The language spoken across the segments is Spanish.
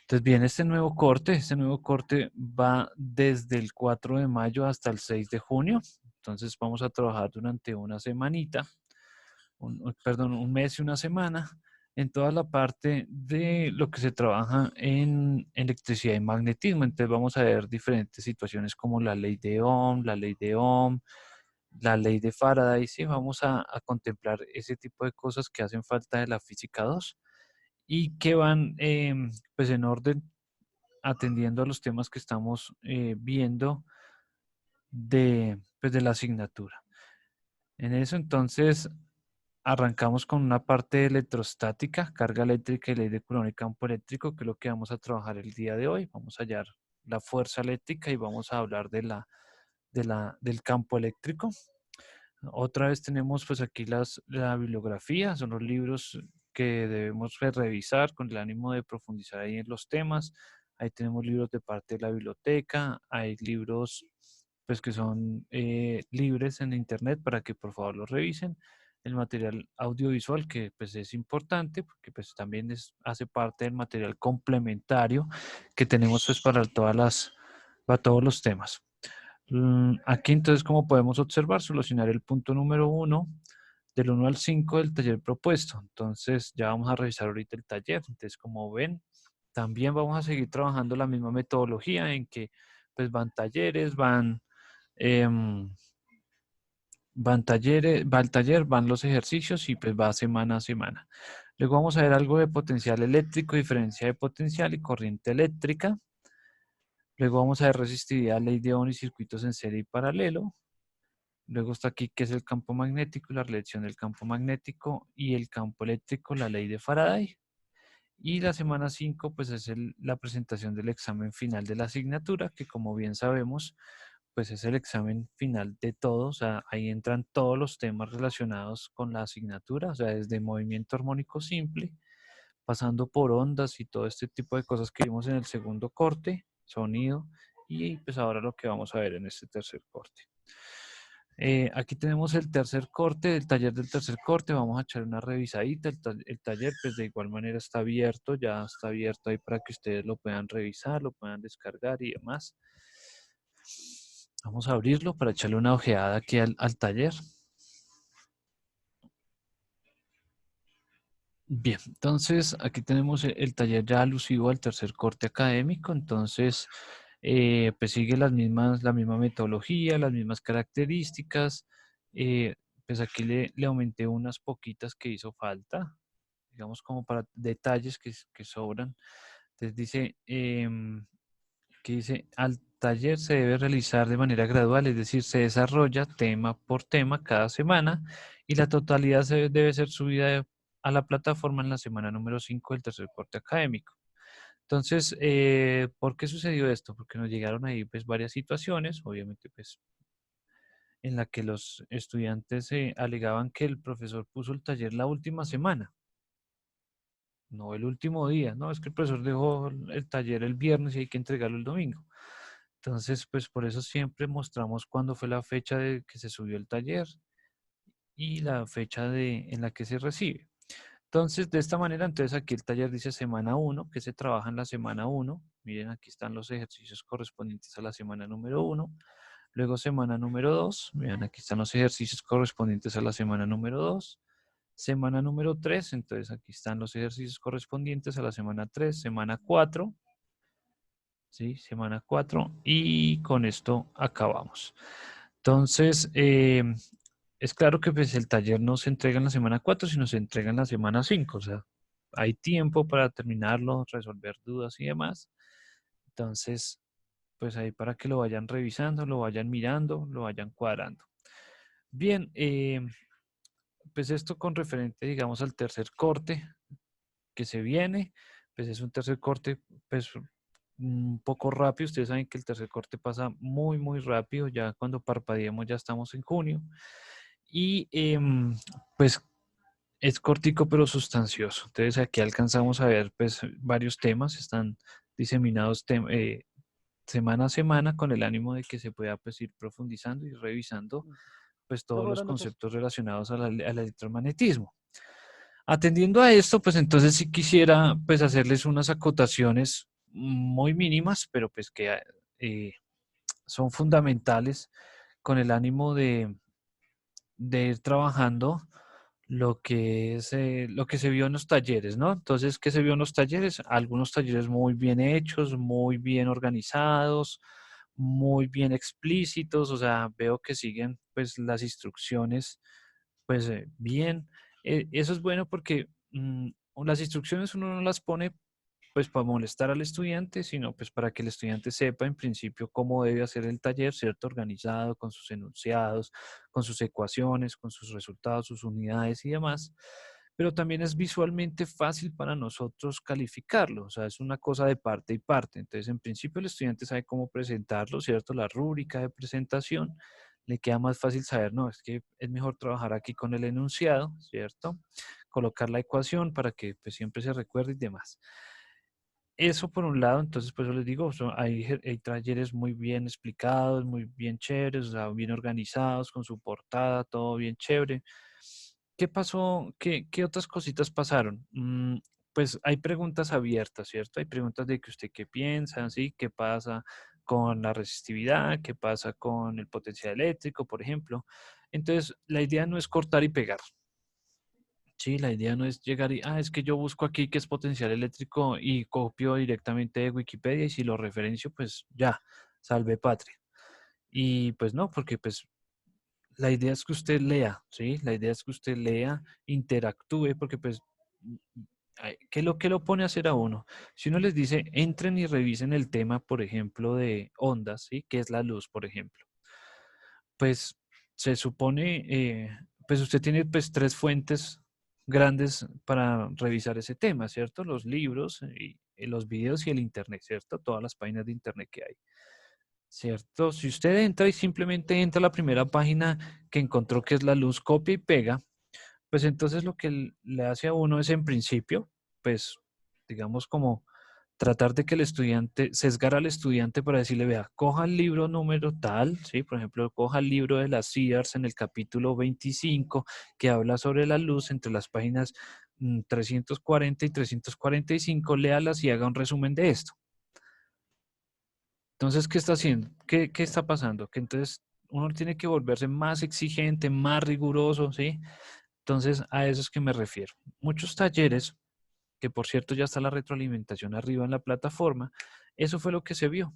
Entonces viene este nuevo corte va desde el 4 de mayo hasta el 6 de junio. Entonces vamos a trabajar durante una semanita, perdón, un mes y una semana, en toda la parte de lo que se trabaja en electricidad y magnetismo. Entonces vamos a ver diferentes situaciones como la ley de Ohm, la ley de Ohm, la ley de Faraday. Sí, vamos a contemplar ese tipo de cosas que hacen falta de la física 2 y que van pues en orden atendiendo a los temas que estamos viendo pues de la asignatura. En eso entonces arrancamos con una parte de electrostática, carga eléctrica y ley de Coulomb y campo eléctrico, que es lo que vamos a trabajar el día de hoy. Vamos a hallar la fuerza eléctrica y vamos a hablar del campo eléctrico. Otra vez tenemos pues aquí la bibliografía, son los libros que debemos revisar con el ánimo de profundizar ahí en los temas. Ahí tenemos libros de parte de la biblioteca, hay libros pues que son libres en internet para que por favor los revisen. El material audiovisual que pues es importante porque pues también hace parte del material complementario que tenemos pues para todos los temas. Aquí entonces, como podemos observar, solucionar el punto número 1 del 1 al 5 del taller propuesto. Entonces, ya vamos a revisar ahorita el taller. Entonces, como ven, también vamos a seguir trabajando la misma metodología en que pues van talleres, em, van talleres, va el taller, van los ejercicios y pues va semana a semana. Luego vamos a ver algo de potencial eléctrico, diferencia de potencial y corriente eléctrica. Luego vamos a ver resistividad, ley de Ohm y circuitos en serie y paralelo. Luego está aquí que es el campo magnético, la relación del campo magnético y el campo eléctrico, la ley de Faraday. Y la semana 5 pues es la presentación del examen final de la asignatura, que como bien sabemos, pues es el examen final de todo, o sea, ahí entran todos los temas relacionados con la asignatura, o sea, desde movimiento armónico simple, pasando por ondas y todo este tipo de cosas que vimos en el segundo corte, sonido, y pues ahora lo que vamos a ver en este tercer corte. Aquí tenemos el tercer corte, el taller del tercer corte, vamos a echar una revisadita, el taller pues de igual manera está abierto, ya está abierto ahí para que ustedes lo puedan revisar, lo puedan descargar y demás. Vamos a abrirlo para echarle una ojeada aquí al taller. Bien, entonces aquí tenemos el taller ya alusivo al tercer corte académico, entonces pues sigue la misma metodología, las mismas características, pues aquí le aumenté unas poquitas que hizo falta, digamos como para detalles que sobran. Entonces dice, al taller se debe realizar de manera gradual, es decir, se desarrolla tema por tema cada semana y la totalidad debe ser subida a la plataforma en la semana número 5 del tercer corte académico. Entonces, ¿por qué sucedió esto? Porque nos llegaron ahí pues varias situaciones, obviamente pues en la que los estudiantes alegaban que el profesor puso el taller la última semana, no el último día, no, es que el profesor dejó el taller el viernes y hay que entregarlo el domingo. Entonces, pues por eso siempre mostramos cuándo fue la fecha de que se subió el taller y la fecha en la que se recibe. Entonces, de esta manera, entonces aquí el taller dice semana 1, que se trabaja en la semana 1. Miren, aquí están los ejercicios correspondientes a la semana número 1. Luego semana número 2. Miren, aquí están los ejercicios correspondientes a la semana número 2. Semana número 3. Entonces, aquí están los ejercicios correspondientes a la semana 3. Semana 4. ¿Sí? Semana 4. Y con esto acabamos. Entonces, es claro que pues, el taller no se entrega en la semana 4, sino se entrega en la semana 5. O sea, hay tiempo para terminarlo, resolver dudas y demás. Entonces, pues ahí para que lo vayan revisando, lo vayan mirando, lo vayan cuadrando. Bien, pues esto con referente, digamos, al tercer corte que se viene, pues es un tercer corte, pues un poco rápido. Ustedes saben que el tercer corte pasa muy, muy rápido. Ya cuando parpadeemos ya estamos en junio. Y pues es cortico pero sustancioso. Entonces aquí alcanzamos a ver pues varios temas. Están diseminados semana a semana con el ánimo de que se pueda pues ir profundizando y revisando pues Profe, todos los buenas noches. conceptos relacionados al electromagnetismo. Atendiendo a esto, pues entonces sí quisiera pues hacerles unas acotaciones muy mínimas, pero pues que eh, son fundamentales con el ánimo de ir trabajando lo que es lo que se vio en los talleres, ¿no? Entonces, ¿qué se vio en los talleres? Algunos talleres muy bien hechos, muy bien organizados, muy bien explícitos, o sea, veo que siguen pues las instrucciones pues bien. Eso es bueno porque las instrucciones uno no las pone pues para molestar al estudiante, sino pues para que el estudiante sepa en principio cómo debe hacer el taller, ¿cierto? Organizado con sus enunciados, con sus ecuaciones, con sus resultados, sus unidades y demás. Pero también es visualmente fácil para nosotros calificarlo, o sea, es una cosa de parte y parte. Entonces, en principio el estudiante sabe cómo presentarlo, ¿cierto? La rúbrica de presentación, le queda más fácil saber, no, es que es mejor trabajar aquí con el enunciado, ¿cierto? Colocar la ecuación para que pues, siempre se recuerde y demás. Eso por un lado, entonces pues yo les digo, hay talleres muy bien explicados, muy bien chéveres, o sea, bien organizados, con su portada, todo bien chévere. ¿Qué pasó? ¿Qué otras cositas pasaron? Pues hay preguntas abiertas, ¿cierto? Hay preguntas de que usted qué piensa, ¿sí? ¿Qué pasa con la resistividad? ¿Qué pasa con el potencial eléctrico, por ejemplo? Entonces, la idea no es cortar y pegar. Sí, la idea no es llegar y, es que yo busco aquí qué es potencial eléctrico y copio directamente de Wikipedia y si lo referencio, pues ya, salve patria. Y pues no, porque pues la idea es que usted lea, ¿sí? La idea es que usted lea, interactúe, porque pues, ¿qué lo pone a hacer a uno? Si uno les dice, entren y revisen el tema, por ejemplo, de ondas, ¿sí? ¿Qué es la luz, por ejemplo? Pues se supone, pues usted tiene pues tres fuentes grandes para revisar ese tema, ¿cierto? Los libros, y los videos y el internet, ¿cierto? Todas las páginas de internet que hay, ¿cierto? Si usted entra y simplemente entra a la primera página que encontró que es la luz, copia y pega, pues entonces lo que le hace a uno es en principio, pues digamos como tratar de que el estudiante, sesgar al estudiante para decirle, vea, coja el libro número tal, ¿sí? Por ejemplo, coja el libro de las Sears en el capítulo 25 que habla sobre la luz entre las páginas 340 y 345, léalas y haga un resumen de esto. Entonces, ¿qué está haciendo? ¿Qué está pasando? Que entonces uno tiene que volverse más exigente, más riguroso, ¿sí? Entonces, a eso es que me refiero. Muchos talleres, que por cierto ya está la retroalimentación arriba en la plataforma, eso fue lo que se vio.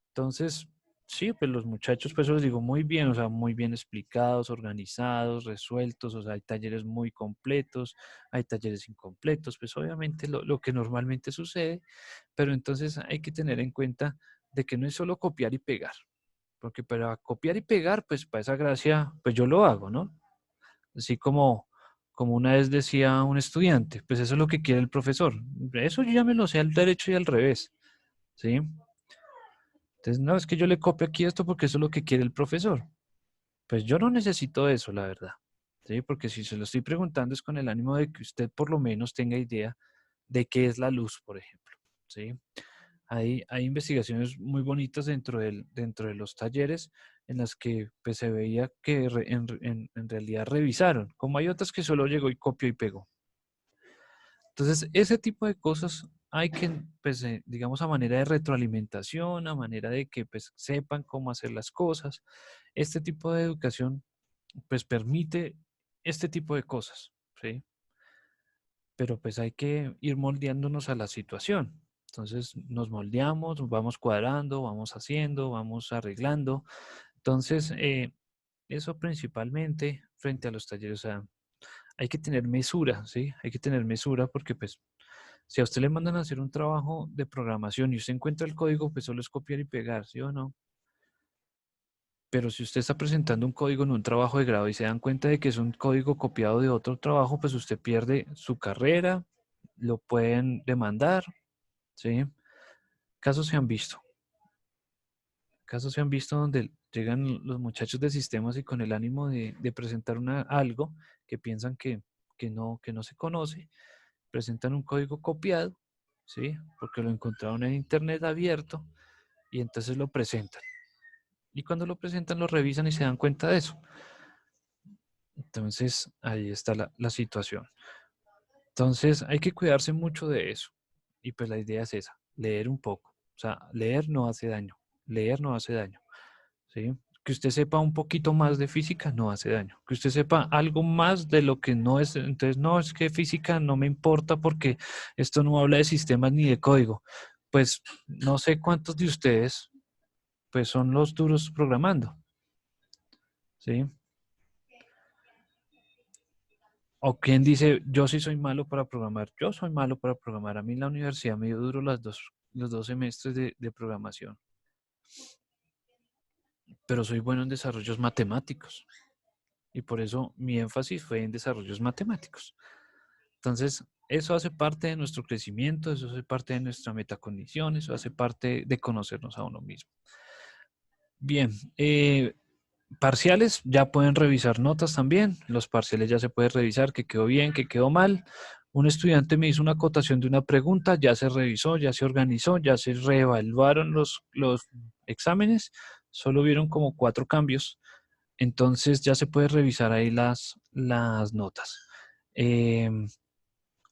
Entonces, sí, pues los muchachos, pues os digo, muy bien, o sea, muy bien explicados, organizados, resueltos, o sea, hay talleres muy completos, hay talleres incompletos, pues obviamente lo que normalmente sucede, pero entonces hay que tener en cuenta de que no es solo copiar y pegar, porque para copiar y pegar, pues para esa gracia, pues yo lo hago, ¿no? Así como una vez decía un estudiante, pues eso es lo que quiere el profesor. Eso yo ya me lo sé al derecho y al revés, ¿sí? Entonces, no, es que yo le copio aquí esto porque eso es lo que quiere el profesor. Pues yo no necesito eso, la verdad, ¿sí? Porque si se lo estoy preguntando es con el ánimo de que usted por lo menos tenga idea de qué es la luz, por ejemplo, ¿sí? Hay investigaciones muy bonitas dentro de los talleres en las que pues, se veía que en realidad revisaron, como hay otras que solo llegó y copió y pegó. Entonces, ese tipo de cosas hay que, pues, digamos, a manera de retroalimentación, a manera de que pues, sepan cómo hacer las cosas. Este tipo de educación, pues, permite este tipo de cosas, ¿sí? Pero pues hay que ir moldeándonos a la situación. Entonces nos moldeamos, vamos cuadrando, vamos haciendo, vamos arreglando. Entonces, eso principalmente frente a los talleres, o sea, hay que tener mesura, ¿sí? Hay que tener mesura porque pues si a usted le mandan a hacer un trabajo de programación y usted encuentra el código, pues solo es copiar y pegar, ¿sí o no? Pero si usted está presentando un código en un trabajo de grado y se dan cuenta de que es un código copiado de otro trabajo, pues usted pierde su carrera, lo pueden demandar, ¿sí? Casos se han visto, casos se han visto donde llegan los muchachos de sistemas y con el ánimo de presentar algo que piensan que no se conoce, presentan un código copiado, ¿sí? Porque lo encontraron en internet abierto y entonces lo presentan. Y cuando lo presentan, lo revisan y se dan cuenta de eso. Entonces, ahí está la situación. Entonces, hay que cuidarse mucho de eso. Y pues la idea es esa. leer un poco. O sea, leer no hace daño, leer no hace daño, ¿sí? Que usted sepa un poquito más de física no hace daño. Que usted sepa algo más de lo que no es, entonces no, es que física no me importa porque esto no habla de sistemas ni de código. Pues no sé cuántos de ustedes pues son los duros programando, ¿sí? O quien dice, yo sí soy malo para programar. Yo soy malo para programar. A mí en la universidad me dio duro los dos semestres de programación, pero soy bueno en desarrollos matemáticos. Y por eso mi énfasis fue en desarrollos matemáticos. Entonces, eso hace parte de nuestro crecimiento, eso hace parte de nuestra metacognición, eso hace parte de conocernos a uno mismo. Bien, parciales, ya pueden revisar notas también. Los parciales ya se puede revisar que quedó bien, que quedó mal. Un estudiante me hizo una acotación de una pregunta, ya se revisó, ya se organizó, ya se reevaluaron los exámenes. Solo vieron como 4 cambios. Entonces ya se puede revisar ahí las notas. Em,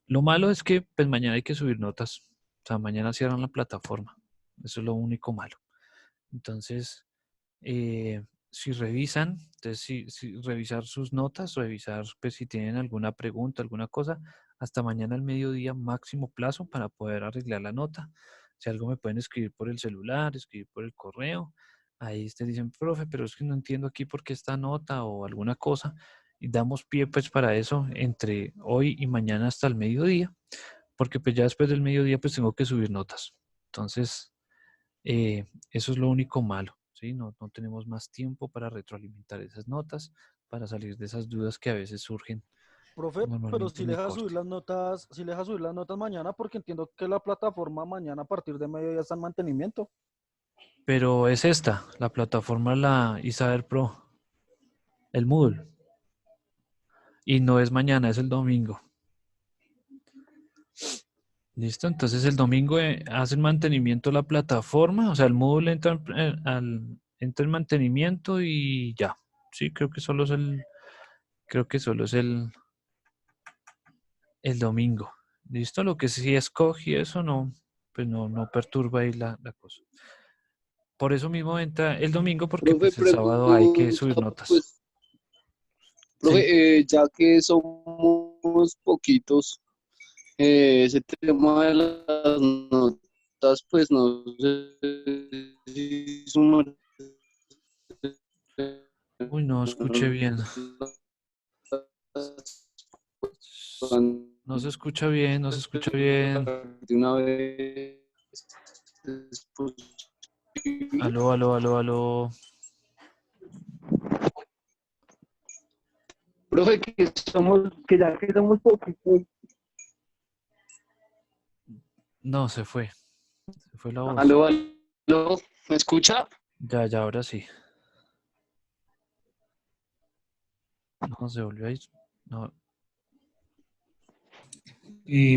lo malo es que pues mañana hay que subir notas. O sea, mañana cierran la plataforma. Eso es lo único malo. Entonces, si revisan, entonces si revisar sus notas, revisar pues, si tienen alguna pregunta, alguna cosa, hasta mañana al mediodía máximo plazo para poder arreglar la nota. Si algo me pueden escribir por el celular, escribir por el correo. Ahí ustedes dicen, profe, pero es que no entiendo aquí por qué esta nota o alguna cosa. Y damos pie pues para eso entre hoy y mañana hasta el mediodía, porque pues ya después del mediodía pues tengo que subir notas. Entonces, eso es lo único malo, ¿sí? No tenemos más tiempo para retroalimentar esas notas, para salir de esas dudas que a veces surgen Profe, pero normalmente si en le el deja subir corte. las notas, si le deja subir las notas mañana, porque entiendo que la plataforma mañana a partir de mediodía está en mantenimiento. Pero es esta, la plataforma, la Isader Pro, el Moodle. Y no es mañana, es el domingo. ¿Listo? Entonces el domingo hacen mantenimiento la plataforma, o sea, el Moodle entra en mantenimiento y ya. Sí, creo que solo es el domingo. ¿Listo? Lo que sí escogí eso no, pues no perturba ahí la cosa. Por eso mismo entra el domingo porque Profe, pues el sábado hay que subir pregunta, notas. pues, Sí. profe, ya que somos poquitos, ese tema de las notas, pues no sé si su merced Uy, no escuché bien. No se escucha bien, no se escucha bien. de una vez es posible. Aló, aló, aló, aló. Profe, que ya que somos poquitos. No, se fue. Se fue la voz. Aló, aló, ¿me escucha? Ya, ya, ahora sí. No, se volvió a ir. No,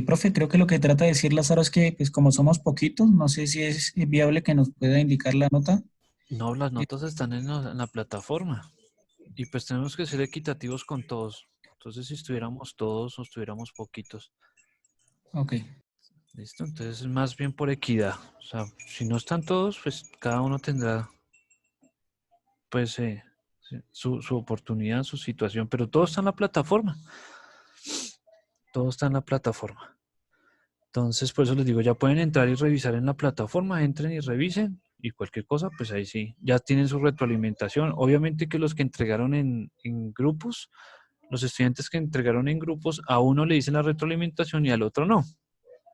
Profe, creo que lo que trata de decir Lázaro es que, pues como somos poquitos, no sé si es viable que nos pueda indicar la nota. no, las Eh, notas están en la plataforma. Y pues tenemos que ser equitativos con todos. Entonces, si estuviéramos todos o estuviéramos poquitos. ok, ¿Listo? Entonces es más bien por equidad. O sea, si no están todos, pues cada uno tendrá pues sí, su oportunidad, su situación, pero todo está en la plataforma. Todo está en la plataforma. Entonces, por eso les digo, ya pueden entrar y revisar en la plataforma, entren y revisen y cualquier cosa, pues ahí sí, ya tienen su retroalimentación. Obviamente que los que entregaron en grupos, los estudiantes que entregaron en grupos, a uno le dicen la retroalimentación y al otro no.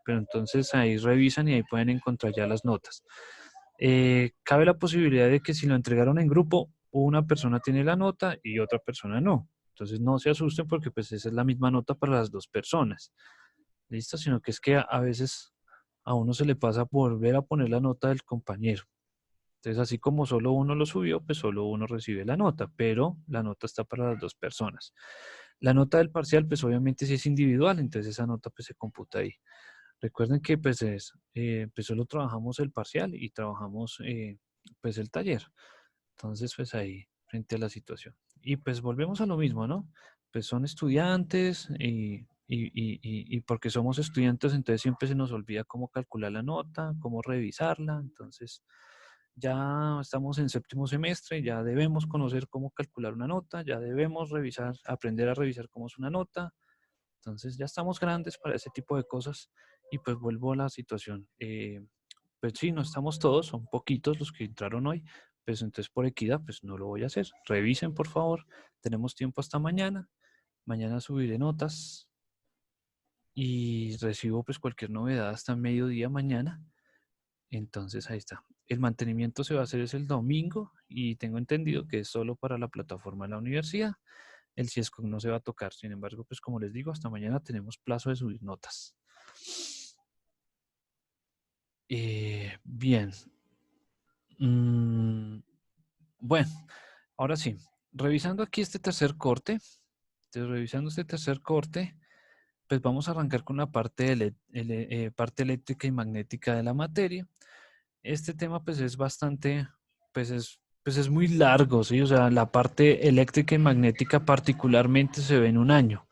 Pero entonces ahí revisan y ahí pueden encontrar ya las notas. Cabe la posibilidad de que si lo entregaron en grupo, una persona tiene la nota y otra persona no. Entonces no se asusten porque pues esa es la misma nota para las dos personas. ¿Listo? Sino que es que a veces a uno se le pasa volver a poner la nota del compañero. Entonces así como solo uno lo subió, pues solo uno recibe la nota, pero la nota está para las dos personas. La nota del parcial, pues obviamente sí es individual, entonces esa nota pues se computa ahí. Recuerden que pues solo trabajamos el parcial y trabajamos pues el taller. Entonces pues ahí frente a la situación. Y pues volvemos a lo mismo, ¿no? Pues son estudiantes y y porque somos estudiantes, entonces siempre se nos olvida cómo calcular la nota, cómo revisarla. Entonces, ya estamos en séptimo semestre, ya debemos conocer cómo calcular una nota, ya debemos revisar, aprender a revisar cómo es una nota. Entonces, ya estamos grandes para ese tipo de cosas. Y pues vuelvo a la situación. Pues sí, no estamos todos, son poquitos los que entraron hoy. Pues entonces por equidad, pues no lo voy a hacer. Revisen, por favor. Tenemos tiempo hasta mañana. Mañana subiré notas y recibo pues cualquier novedad hasta mediodía mañana. Entonces ahí está. El mantenimiento se va a hacer es el domingo y tengo entendido que es solo para la plataforma de la universidad. El CIESCOC no se va a tocar. Sin embargo, pues como les digo, hasta mañana tenemos plazo de subir notas. Bien. Bueno, ahora sí. Revisando aquí este tercer corte, pues vamos a arrancar con la parte, parte eléctrica y magnética de la materia. Este tema pues es bastante, pues es muy largo, ¿sí? O sea, la parte eléctrica y magnética particularmente se ve en un año.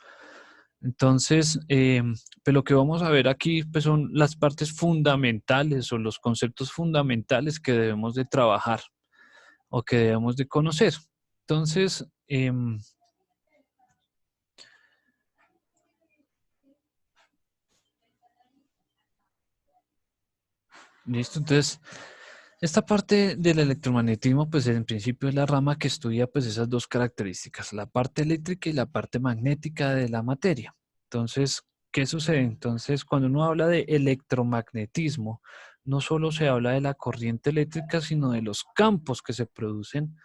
Entonces, pues lo que vamos a ver aquí pues son las partes fundamentales o los conceptos fundamentales que debemos de trabajar o que debemos de conocer. Entonces, listo, entonces, esta parte del electromagnetismo, pues en principio es la rama que estudia pues esas dos características, la parte eléctrica y la parte magnética de la materia. Entonces, ¿qué sucede? Entonces, cuando uno habla de electromagnetismo, no solo se habla de la corriente eléctrica, sino de los campos que se producen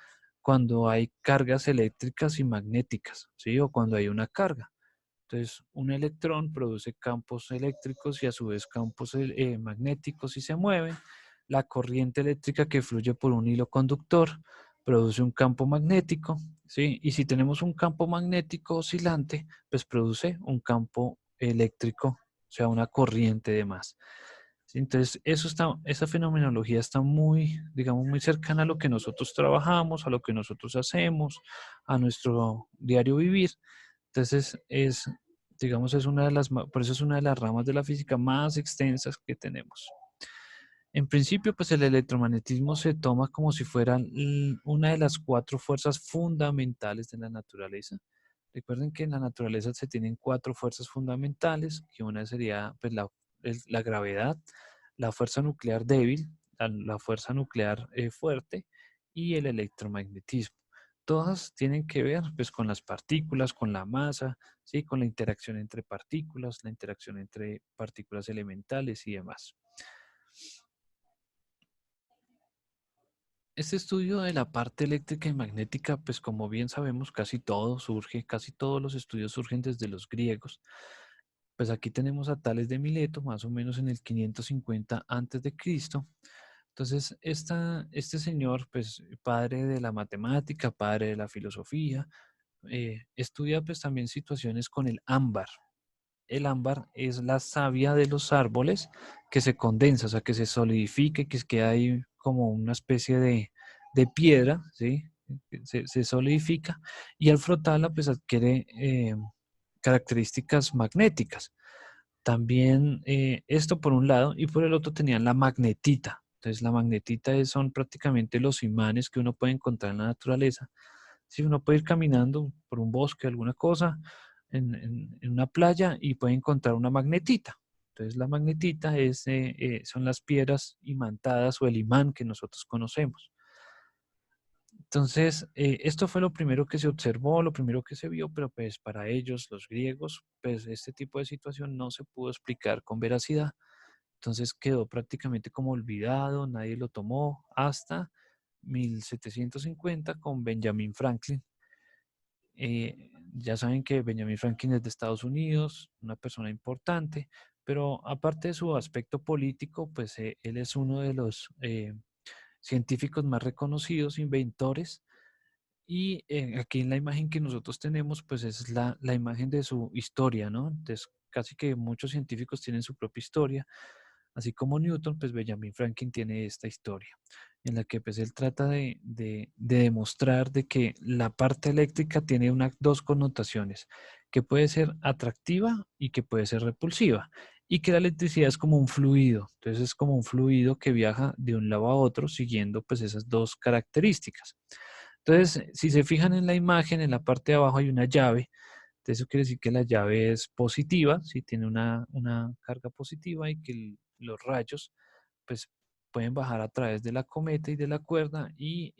cuando hay cargas eléctricas y magnéticas, ¿sí? O cuando hay una carga. Entonces, un electrón produce campos eléctricos y a su vez campos magnéticos y se mueven. La corriente eléctrica que fluye por un hilo conductor produce un campo magnético, ¿sí? Y si tenemos un campo magnético oscilante, pues produce un campo eléctrico, o sea, una corriente de más. ¿Sí? Entonces, esa fenomenología está muy, digamos, muy cercana a lo que nosotros trabajamos, a lo que nosotros hacemos, a nuestro diario vivir. Entonces, digamos, por eso es una de las ramas de la física más extensas que tenemos. En principio, pues el electromagnetismo se toma como si fuera una de las cuatro fuerzas fundamentales de la naturaleza. Recuerden que en la naturaleza se tienen cuatro fuerzas fundamentales, que una sería pues, la gravedad, la fuerza nuclear débil, la fuerza nuclear fuerte y el electromagnetismo. Todas tienen que ver pues, con las partículas, con la masa, ¿sí? Con la interacción entre partículas, la interacción entre partículas elementales y demás. Este estudio de la parte eléctrica y magnética, pues como bien sabemos, casi todos los estudios surgen desde los griegos. Pues aquí tenemos a Tales de Mileto, más o menos en el 550 antes de Cristo. Entonces, este señor, pues padre de la matemática, padre de la filosofía, estudia pues también situaciones con el ámbar. El ámbar es la savia de los árboles que se condensa, o sea, que se solidifica y que queda ahí como una especie de piedra, ¿sí? Se solidifica y al frotarla pues adquiere características magnéticas. También esto por un lado y por el otro tenían la magnetita. Entonces la magnetita son prácticamente los imanes que uno puede encontrar en la naturaleza. Si uno puede ir caminando por un bosque, alguna cosa, en una playa y puede encontrar una magnetita. Entonces la magnetita son las piedras imantadas o el imán que nosotros conocemos. Entonces, esto fue lo primero que se observó, lo primero que se vio, pero pues para ellos, los griegos, pues este tipo de situación no se pudo explicar con veracidad. Entonces quedó prácticamente como olvidado, nadie lo tomó hasta 1750 con Benjamin Franklin. Ya saben que Benjamin Franklin es de Estados Unidos, una persona importante, pero aparte de su aspecto político, pues él es uno de los científicos más reconocidos, inventores. Y aquí en la imagen que nosotros tenemos, pues es la imagen de su historia, ¿no? Entonces, casi que muchos científicos tienen su propia historia, así como Newton, pues Benjamin Franklin tiene esta historia, en la que pues él trata de demostrar de que la parte eléctrica tiene dos connotaciones, que puede ser atractiva y que puede ser repulsiva, y que la electricidad es como un fluido. Entonces es como un fluido que viaja de un lado a otro siguiendo pues esas dos características. Entonces, si se fijan en la imagen, en la parte de abajo hay una llave. Entonces, eso quiere decir que la llave es positiva, si tiene una carga positiva, y que los rayos pues pueden bajar a través de la cometa y de la cuerda, y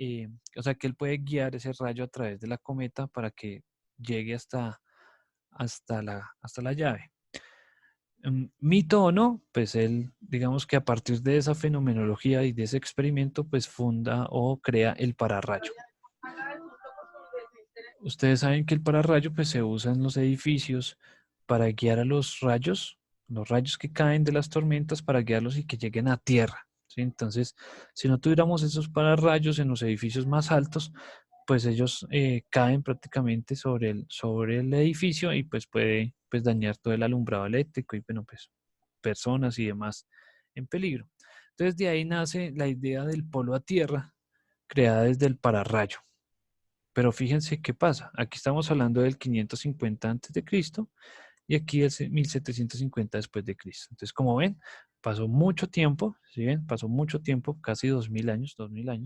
o sea que él puede guiar ese rayo a través de la cometa para que llegue hasta la llave. Mito o no, pues él, digamos que a partir de esa fenomenología y de ese experimento, pues funda o crea el pararrayo. Ustedes saben que el pararrayo pues se usa en los edificios para guiar a los rayos que caen de las tormentas, para guiarlos y que lleguen a tierra, ¿sí? Entonces, si no tuviéramos esos pararrayos en los edificios más altos, pues ellos caen prácticamente sobre el edificio, y pues puede pues dañar todo el alumbrado eléctrico y bueno, pues personas y demás en peligro. Entonces de ahí nace la idea del polo a tierra, creada desde el pararrayo. Pero fíjense qué pasa. Aquí estamos hablando del 550 antes de Cristo y aquí el 1750 después de Cristo. Entonces, como ven, pasó mucho tiempo, ¿sí ven? Pasó mucho tiempo, casi 2000 años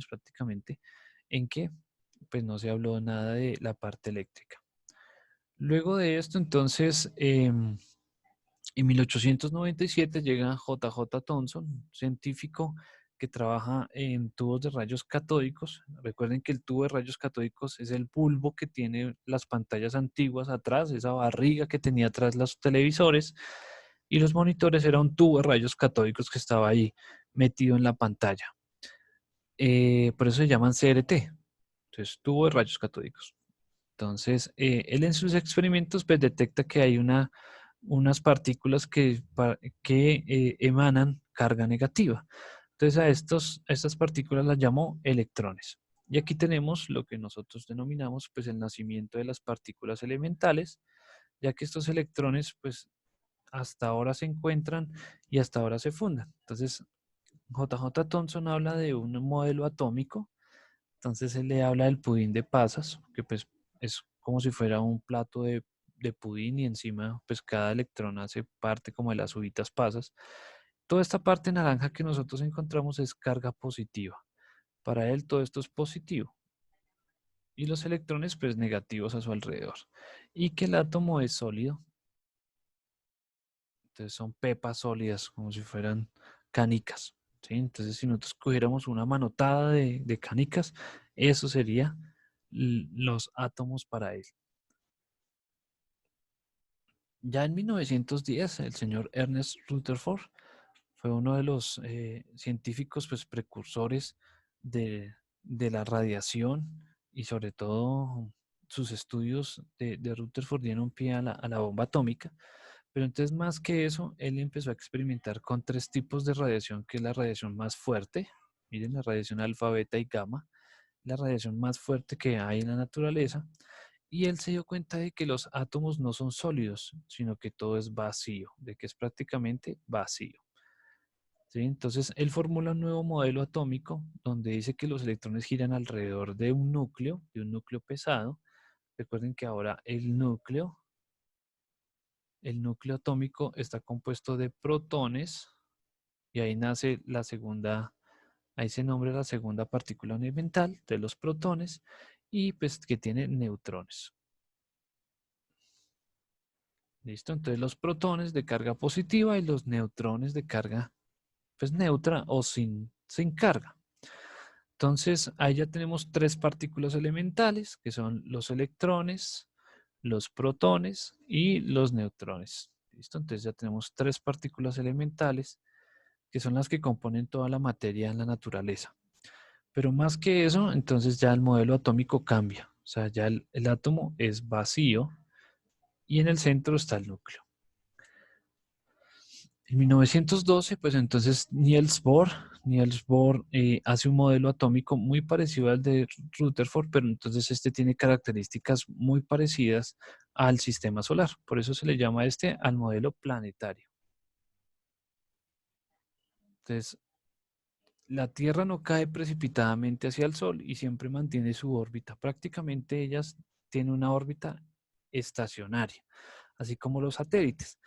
prácticamente, en que pues no se habló nada de la parte eléctrica. Luego de esto, entonces, en 1897 llega J.J. Thomson, científico que trabaja en tubos de rayos catódicos. Recuerden que el tubo de rayos catódicos es el bulbo que tiene las pantallas antiguas atrás, esa barriga que tenía atrás los televisores, y los monitores era un tubo de rayos catódicos que estaba ahí metido en la pantalla. Por eso se llaman CRT, entonces tubo de rayos catódicos. Entonces, él en sus experimentos pues detecta que hay unas partículas que emanan carga negativa. Entonces, a estas partículas las llamó electrones. Y aquí tenemos lo que nosotros denominamos pues el nacimiento de las partículas elementales, ya que estos electrones pues hasta ahora se encuentran y hasta ahora se fundan. Entonces, J.J. Thomson habla de un modelo atómico. Entonces él le habla del pudín de pasas, que pues es como si fuera un plato de pudín, y encima pues cada electrón hace parte como de las uvitas pasas. Toda esta parte naranja que nosotros encontramos es carga positiva. Para él todo esto es positivo y los electrones pues negativos a su alrededor. Y que el átomo es sólido. Entonces son pepas sólidas, como si fueran canicas, ¿sí? Entonces si nosotros cogiéramos una manotada de canicas, eso sería los átomos para él. Ya en 1910, el señor Ernest Rutherford fue uno de los científicos pues, precursores de la radiación, y sobre todo sus estudios de Rutherford dieron pie a la bomba atómica. Pero entonces, más que eso, él empezó a experimentar con tres tipos de radiación, que es la radiación más fuerte. Miren, la radiación alfa, beta y gamma, la radiación más fuerte que hay en la naturaleza. Y él se dio cuenta de que los átomos no son sólidos, sino que todo es vacío, de que es prácticamente vacío. ¿Sí? Entonces, él formula un nuevo modelo atómico donde dice que los electrones giran alrededor de un núcleo pesado. Recuerden que ahora el núcleo atómico está compuesto de protones, y ahí nace la segunda, ahí se nombra la segunda partícula elemental de los protones, y pues que tiene neutrones. ¿Listo? Entonces los protones de carga positiva y los neutrones de carga pues neutra o sin carga. Entonces ahí ya tenemos tres partículas elementales, que son los electrones, los protones y los neutrones. ¿Listo? Entonces ya tenemos tres partículas elementales que son las que componen toda la materia en la naturaleza. Pero más que eso, entonces ya el modelo atómico cambia. O sea, ya el átomo es vacío y en el centro está el núcleo. En 1912, pues entonces Niels Bohr hace un modelo atómico muy parecido al de Rutherford, pero entonces este tiene características muy parecidas al sistema solar. Por eso se le llama al modelo planetario. Entonces, la Tierra no cae precipitadamente hacia el Sol y siempre mantiene su órbita. Prácticamente ellas tienen una órbita estacionaria, así como los satélites.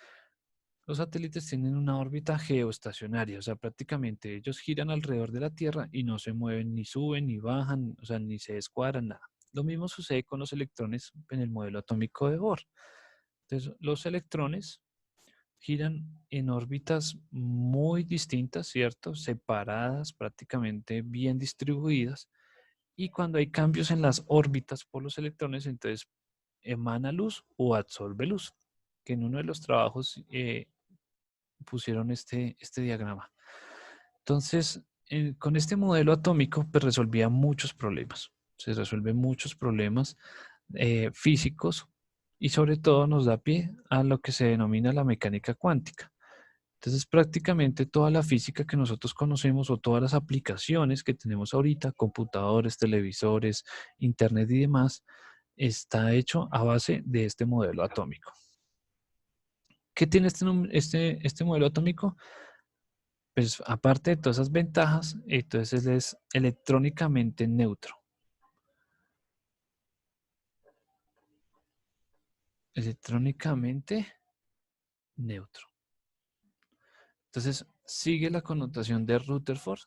Los satélites tienen una órbita geoestacionaria, o sea, prácticamente ellos giran alrededor de la Tierra y no se mueven, ni suben, ni bajan, o sea, ni se descuadran, nada. Lo mismo sucede con los electrones en el modelo atómico de Bohr. Entonces, los electrones giran en órbitas muy distintas, ¿cierto? Separadas, prácticamente bien distribuidas. Y cuando hay cambios en las órbitas por los electrones, entonces emana luz o absorbe luz, que en uno de los trabajos pusieron este diagrama. Entonces, con este modelo atómico, pues resolvía muchos problemas. Se resuelven muchos problemas físicos y sobre todo nos da pie a lo que se denomina la mecánica cuántica. Entonces, prácticamente toda la física que nosotros conocemos o todas las aplicaciones que tenemos ahorita, computadores, televisores, internet y demás, está hecho a base de este modelo atómico. ¿Qué tiene este modelo atómico? Pues aparte de todas esas ventajas, entonces es electrónicamente neutro. Electrónicamente neutro. Entonces sigue la connotación de Rutherford,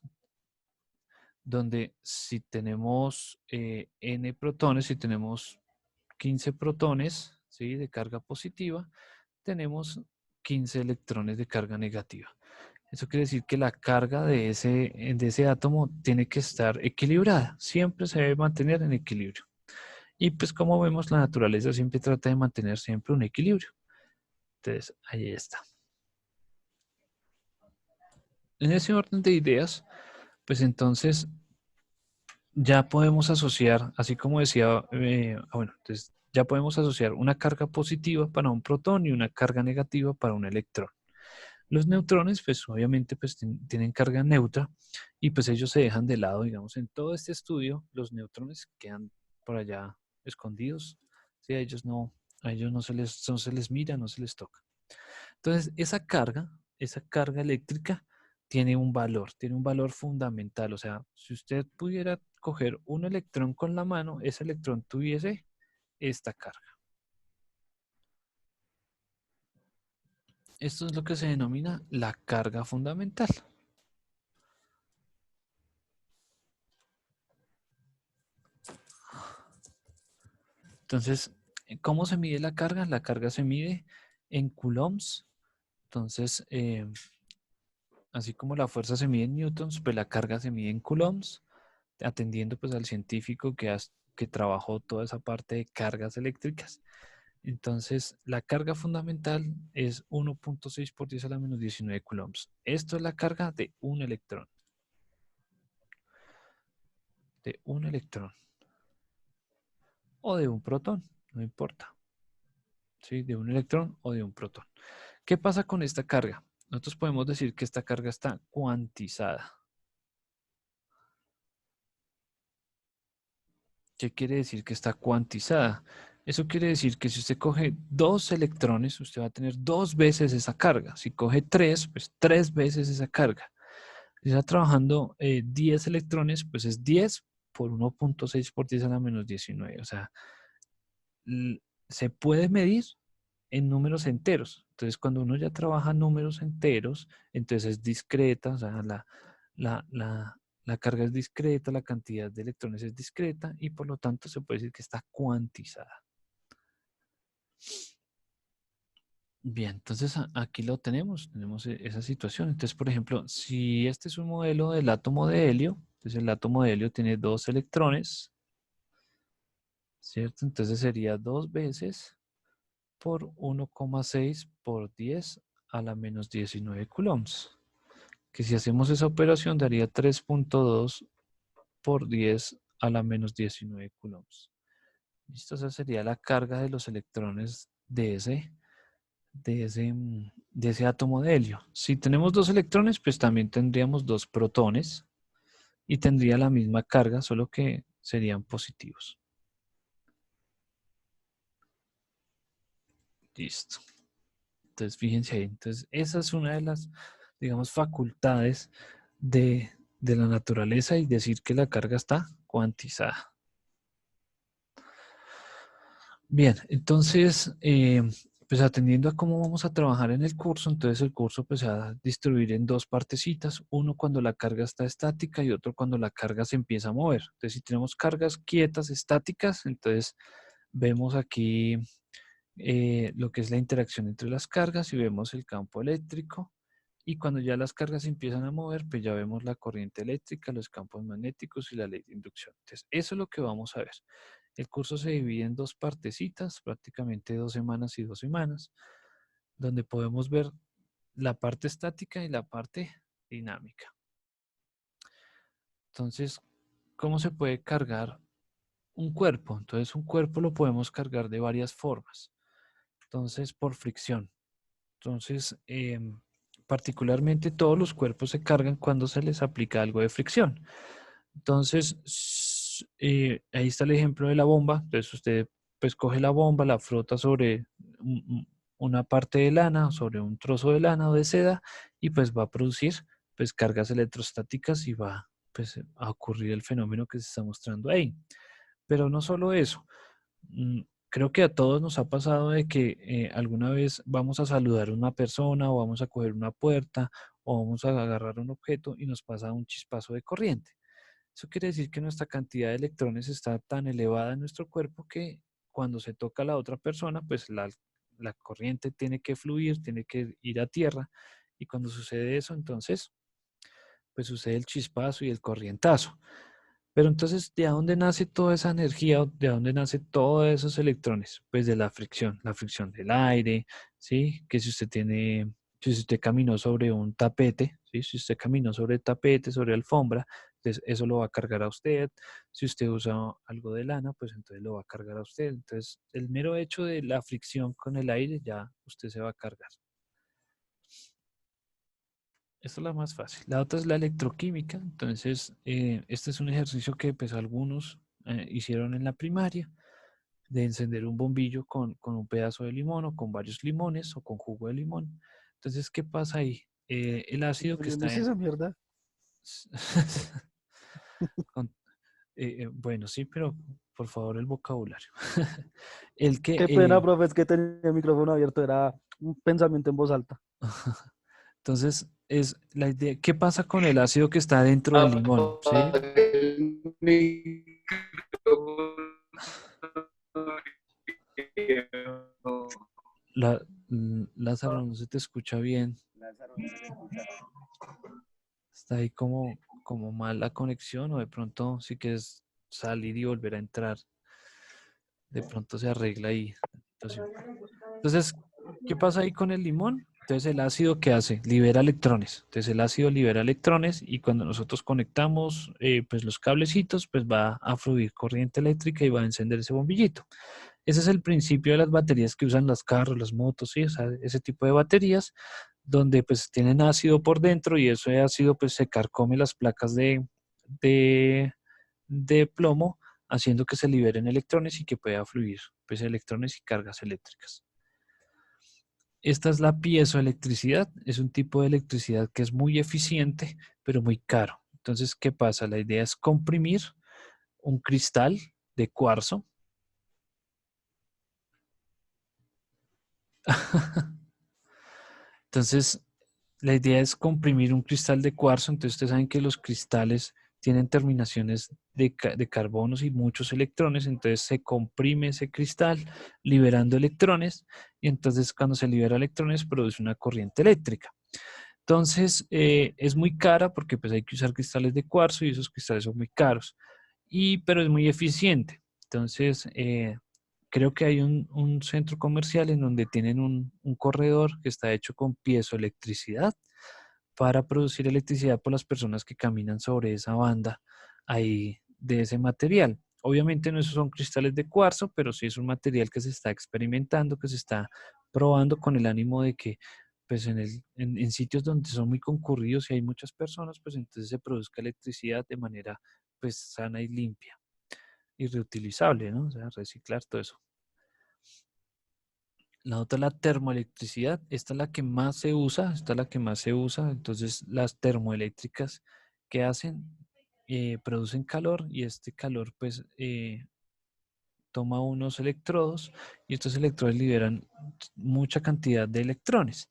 donde si tenemos n protones, si tenemos 15 protones, ¿sí?, de carga positiva, tenemos 15 electrones de carga negativa. Eso quiere decir que la carga de ese átomo tiene que estar equilibrada. Siempre se debe mantener en equilibrio. Y pues como vemos, la naturaleza siempre trata de mantener siempre un equilibrio. Entonces, ahí está. En ese orden de ideas, pues entonces ya podemos asociar, así como decía, bueno, entonces ya podemos asociar una carga positiva para un protón y una carga negativa para un electrón. Los neutrones, pues obviamente pues, tienen carga neutra y pues ellos se dejan de lado, digamos, en todo este estudio, los neutrones quedan por allá escondidos, ¿sí? A ellos no se les mira, no se les toca. Entonces, esa carga eléctrica tiene un valor fundamental. O sea, si usted pudiera coger un electrón con la mano, ese electrón tuviese esta carga. Esto es lo que se denomina la carga fundamental. Entonces, ¿cómo se mide la carga? La carga se mide en coulombs. Entonces, así como la fuerza se mide en newtons, pues la carga se mide en coulombs, atendiendo pues al científico que trabajó toda esa parte de cargas eléctricas. Entonces, la carga fundamental es 1.6 por 10 a la menos 19 coulombs. Esto es la carga de un electrón. De un electrón. O de un protón, no importa. ¿Sí? De un electrón o de un protón. ¿Qué pasa con esta carga? Nosotros podemos decir que esta carga está cuantizada. ¿Qué quiere decir que está cuantizada? Eso quiere decir que si usted coge 2 electrones, usted va a tener 2 veces esa carga. Si coge 3, pues 3 veces esa carga. Si está trabajando 10 electrones, pues es 10 por 1.6 por 10 a la menos 19. O sea, se puede medir en números enteros. Entonces, cuando uno ya trabaja números enteros, entonces es discreta, o sea, la carga es discreta, la cantidad de electrones es discreta y por lo tanto se puede decir que está cuantizada. Bien, entonces aquí lo tenemos esa situación. Entonces, por ejemplo, si este es un modelo del átomo de helio, entonces el átomo de helio tiene 2 electrones, ¿cierto? Entonces sería 2 veces por 1,6 por 10 a la menos 19 coulombs. Que si hacemos esa operación daría 3.2 por 10 a la menos 19 coulombs. ¿Listo? Esa sería la carga de los electrones de ese átomo de helio. Si tenemos 2 electrones, pues también tendríamos 2 protones y tendría la misma carga, solo que serían positivos. Listo. Entonces, fíjense ahí. Entonces, esa es una de las, digamos, facultades de la naturaleza y decir que la carga está cuantizada. Bien, entonces, pues atendiendo a cómo vamos a trabajar en el curso, entonces el curso pues se va a distribuir en dos partecitas, uno cuando la carga está estática y otro cuando la carga se empieza a mover. Entonces, si tenemos cargas quietas, estáticas, entonces vemos aquí lo que es la interacción entre las cargas y vemos el campo eléctrico. Y cuando ya las cargas se empiezan a mover, pues ya vemos la corriente eléctrica, los campos magnéticos y la ley de inducción. Entonces, eso es lo que vamos a ver. El curso se divide en dos partecitas, prácticamente 2 semanas y 2 semanas, donde podemos ver la parte estática y la parte dinámica. Entonces, ¿cómo se puede cargar un cuerpo? Entonces, un cuerpo lo podemos cargar de varias formas. Entonces, por fricción. Entonces, particularmente todos los cuerpos se cargan cuando se les aplica algo de fricción. Entonces, ahí está el ejemplo de la bomba. Entonces, usted pues coge la bomba, la frota sobre una parte de lana, sobre un trozo de lana o de seda y pues va a producir pues cargas electrostáticas y va pues a ocurrir el fenómeno que se está mostrando ahí. Pero no solo eso. Creo que a todos nos ha pasado de que alguna vez vamos a saludar a una persona o vamos a coger una puerta o vamos a agarrar un objeto y nos pasa un chispazo de corriente. Eso quiere decir que nuestra cantidad de electrones está tan elevada en nuestro cuerpo que cuando se toca a la otra persona, pues la corriente tiene que fluir, tiene que ir a tierra y cuando sucede eso, entonces, pues sucede el chispazo y el corrientazo. Pero entonces, ¿de dónde nace toda esa energía? ¿O ¿de dónde nace todos esos electrones? Pues de la fricción del aire, ¿sí? Que si usted tiene, si usted caminó sobre un tapete, ¿sí? Si usted caminó sobre tapete, sobre alfombra, entonces eso lo va a cargar a usted. Si usted usa algo de lana, pues entonces lo va a cargar a usted. Entonces, el mero hecho de la fricción con el aire, ya usted se va a cargar. Esta es la más fácil. La otra es la electroquímica. Entonces, este es un ejercicio que pues algunos hicieron en la primaria, de encender un bombillo con un pedazo de limón o con varios limones o con jugo de limón. Entonces, ¿qué pasa ahí? El ácido que Yo no está hice en... esa mierda. con- bueno, sí, pero por favor el vocabulario. El que... Qué pena, profe, es que tenía el micrófono abierto, era un pensamiento en voz alta. entonces, es la idea, ¿qué pasa con el ácido que está dentro del limón? ¿Sí? Apague el micrófono. La, Lázaro, no se te escucha bien. Está ahí como mal la conexión o de pronto si quieres salir y volver a entrar, de pronto se arregla ahí la situación. Entonces, ¿qué pasa ahí con el limón? Entonces el ácido, ¿qué hace? Libera electrones. Entonces el ácido libera electrones y cuando nosotros conectamos pues los cablecitos, pues va a fluir corriente eléctrica y va a encender ese bombillito. Ese es el principio de las baterías que usan los carros, las motos, ¿sí? O sea, ese tipo de baterías donde pues tienen ácido por dentro y ese ácido pues se carcome las placas de, de plomo, haciendo que se liberen electrones y que pueda fluir pues electrones y cargas eléctricas. Esta es la piezoelectricidad, es un tipo de electricidad que es muy eficiente, pero muy caro. Entonces, ¿qué pasa? La idea es comprimir un cristal de cuarzo. Entonces, la idea es comprimir un cristal de cuarzo. Entonces, ustedes saben que los cristales tienen terminaciones de carbonos y muchos electrones. Entonces, se comprime ese cristal liberando electrones. Y entonces, cuando se libera electrones, produce una corriente eléctrica. Entonces, es muy cara porque pues, hay que usar cristales de cuarzo y esos cristales son muy caros. Pero es muy eficiente. Entonces, creo que hay un centro comercial en donde tienen un corredor que está hecho con piezoelectricidad para producir electricidad por las personas que caminan sobre esa banda ahí de ese material. Obviamente no esos son cristales de cuarzo, pero sí es un material que se está experimentando, que se está probando con el ánimo de que pues en sitios donde son muy concurridos y hay muchas personas, pues entonces se produzca electricidad de manera pues sana y limpia y reutilizable, ¿no? O sea, reciclar todo eso. La otra es la termoelectricidad. Esta es la que más se usa, esta es la que más se usa. Entonces, las termoeléctricas que hacen, producen calor y este calor, pues, toma unos electrodos y estos electrodos liberan mucha cantidad de electrones.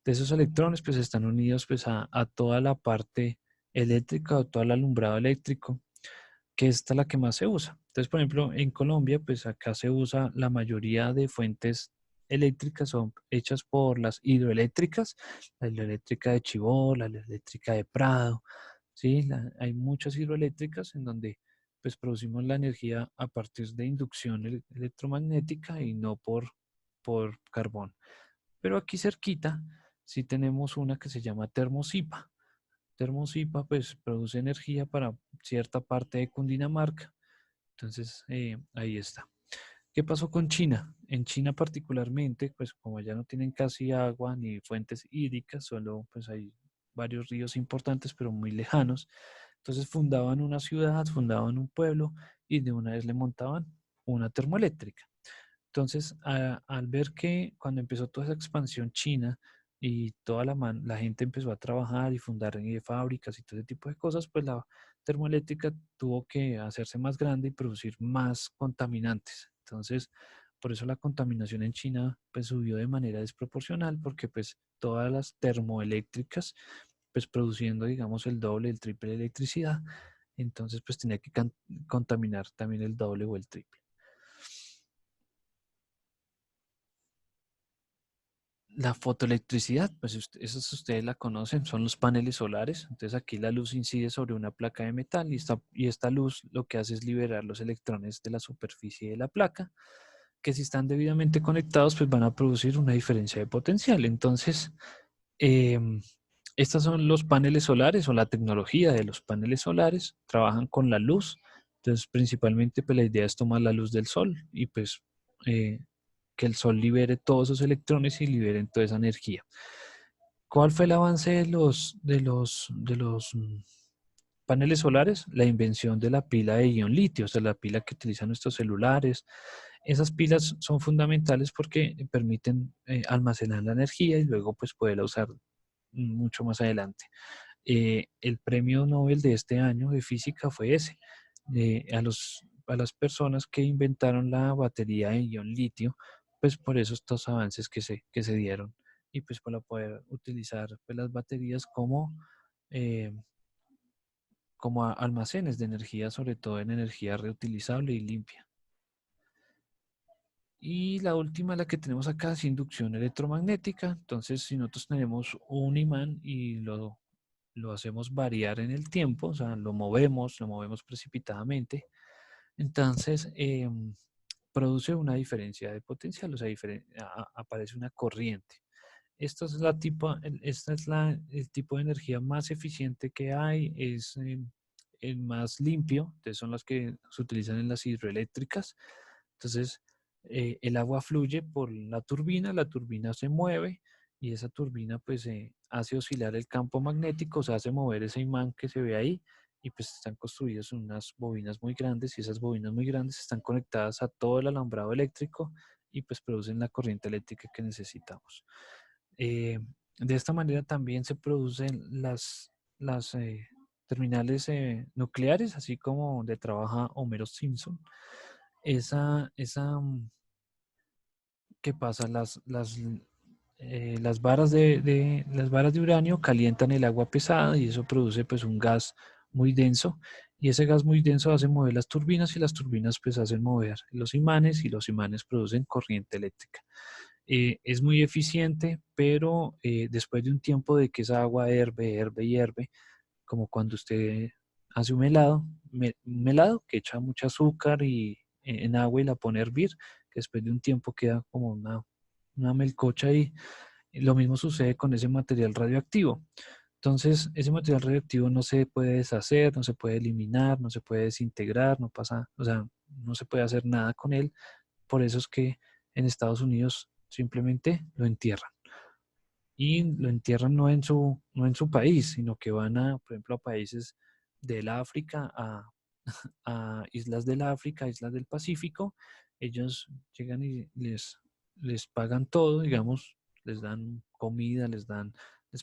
De esos electrones pues están unidos pues a toda la parte eléctrica o todo el alumbrado eléctrico, que esta es la que más se usa. Entonces, por ejemplo, en Colombia, pues acá se usa la mayoría de fuentes eléctricas son hechas por las hidroeléctricas, la hidroeléctrica de Chivó, la hidroeléctrica de Prado, ¿sí? Hay muchas hidroeléctricas en donde pues producimos la energía a partir de inducción electromagnética y no por carbón. Pero aquí cerquita sí tenemos una que se llama Termosipa. Termosipa pues produce energía para cierta parte de Cundinamarca. Entonces ahí está. ¿Qué pasó con China? En China particularmente, pues como ya no tienen casi agua ni fuentes hídricas, solo pues hay varios ríos importantes pero muy lejanos. Entonces fundaban una ciudad, fundaban un pueblo y de una vez le montaban una termoeléctrica. Entonces, al ver que cuando empezó toda esa expansión china y toda la gente empezó a trabajar y fundar fábricas y todo ese tipo de cosas, pues la termoeléctrica tuvo que hacerse más grande y producir más contaminantes. Entonces, por eso la contaminación en China pues subió de manera desproporcional porque pues todas las termoeléctricas pues produciendo digamos el doble, el triple de electricidad, entonces pues tenía que contaminar también el doble o el triple. La fotoelectricidad, pues esas ustedes la conocen, son los paneles solares. Entonces aquí la luz incide sobre una placa de metal y esta luz lo que hace es liberar los electrones de la superficie de la placa, que si están debidamente conectados, pues van a producir una diferencia de potencial. Entonces, em, estos son los paneles solares o la tecnología de los paneles solares. Trabajan con la luz. Entonces, principalmente, pues la idea es tomar la luz del sol y pues eh, que el sol libere todos esos electrones y liberen toda esa energía. ¿Cuál fue el avance de los paneles solares? La invención de la pila de ion litio, o sea, la pila que utilizan nuestros celulares. Esas pilas son fundamentales porque permiten almacenar la energía y luego pues poderla usar mucho más adelante. El premio Nobel de este año de física fue ese. A las personas que inventaron la batería de ion litio, pues por eso estos avances que se dieron y pues para poder utilizar pues, las baterías eh, como almacenes de energía, sobre todo en energía reutilizable y limpia. Y la última, la que tenemos acá, es inducción electromagnética. Entonces, si nosotros tenemos un imán y lo hacemos variar en el tiempo, o sea, lo movemos precipitadamente, entonces produce una diferencia de potencial, o sea, aparece una corriente. Esta es el tipo de energía más eficiente que hay, es el más limpio, entonces son las que se utilizan en las hidroeléctricas. Entonces, el agua fluye por la turbina se mueve y esa turbina pues hace oscilar el campo magnético, o sea, hace mover ese imán que se ve ahí y pues están construidas unas bobinas muy grandes y esas bobinas muy grandes están conectadas a todo el alambrado eléctrico y pues producen la corriente eléctrica que necesitamos. Eh, de esta manera también se producen las terminales nucleares, así como donde trabaja Homero Simpson. ¿Qué pasa? Las varas de uranio calientan el agua pesada y eso produce pues un gas muy denso y ese gas muy denso hace mover las turbinas y las turbinas pues hacen mover los imanes y los imanes producen corriente eléctrica. Es muy eficiente, pero después de un tiempo de que esa agua hierve, como cuando usted hace un helado, un helado que echa mucho azúcar en agua y la pone a hervir, que después de un tiempo queda como una melcocha y lo mismo sucede con ese material radioactivo. Entonces, ese material radioactivo no se puede deshacer, no se puede eliminar, no se puede desintegrar, no pasa, o sea, no se puede hacer nada con él. Por eso es que en Estados Unidos simplemente lo entierran. Y lo entierran no en su país, sino que van por ejemplo, a países del África, a islas del África, islas del Pacífico. Ellos llegan y les pagan todo, digamos, les dan comida, les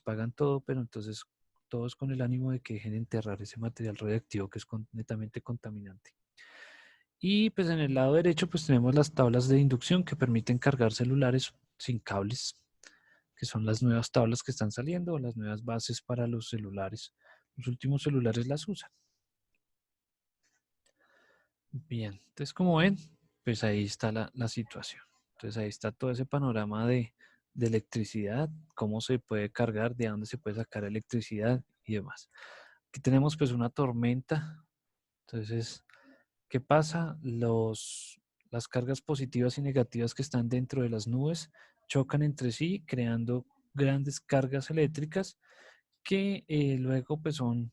pagan todo, pero entonces todos con el ánimo de que dejen enterrar ese material radioactivo que es netamente contaminante. Y pues en el lado derecho pues tenemos las tablas de inducción que permiten cargar celulares sin cables, que son las nuevas tablas que están saliendo, las nuevas bases para los celulares. Los últimos celulares las usan. Bien, entonces como ven, pues ahí está la situación. Entonces ahí está todo ese panorama de electricidad, cómo se puede cargar, de dónde se puede sacar electricidad y demás. Aquí tenemos pues una tormenta. Entonces, ¿qué pasa? Las cargas positivas y negativas que están dentro de las nubes chocan entre sí, creando grandes cargas eléctricas que luego pues son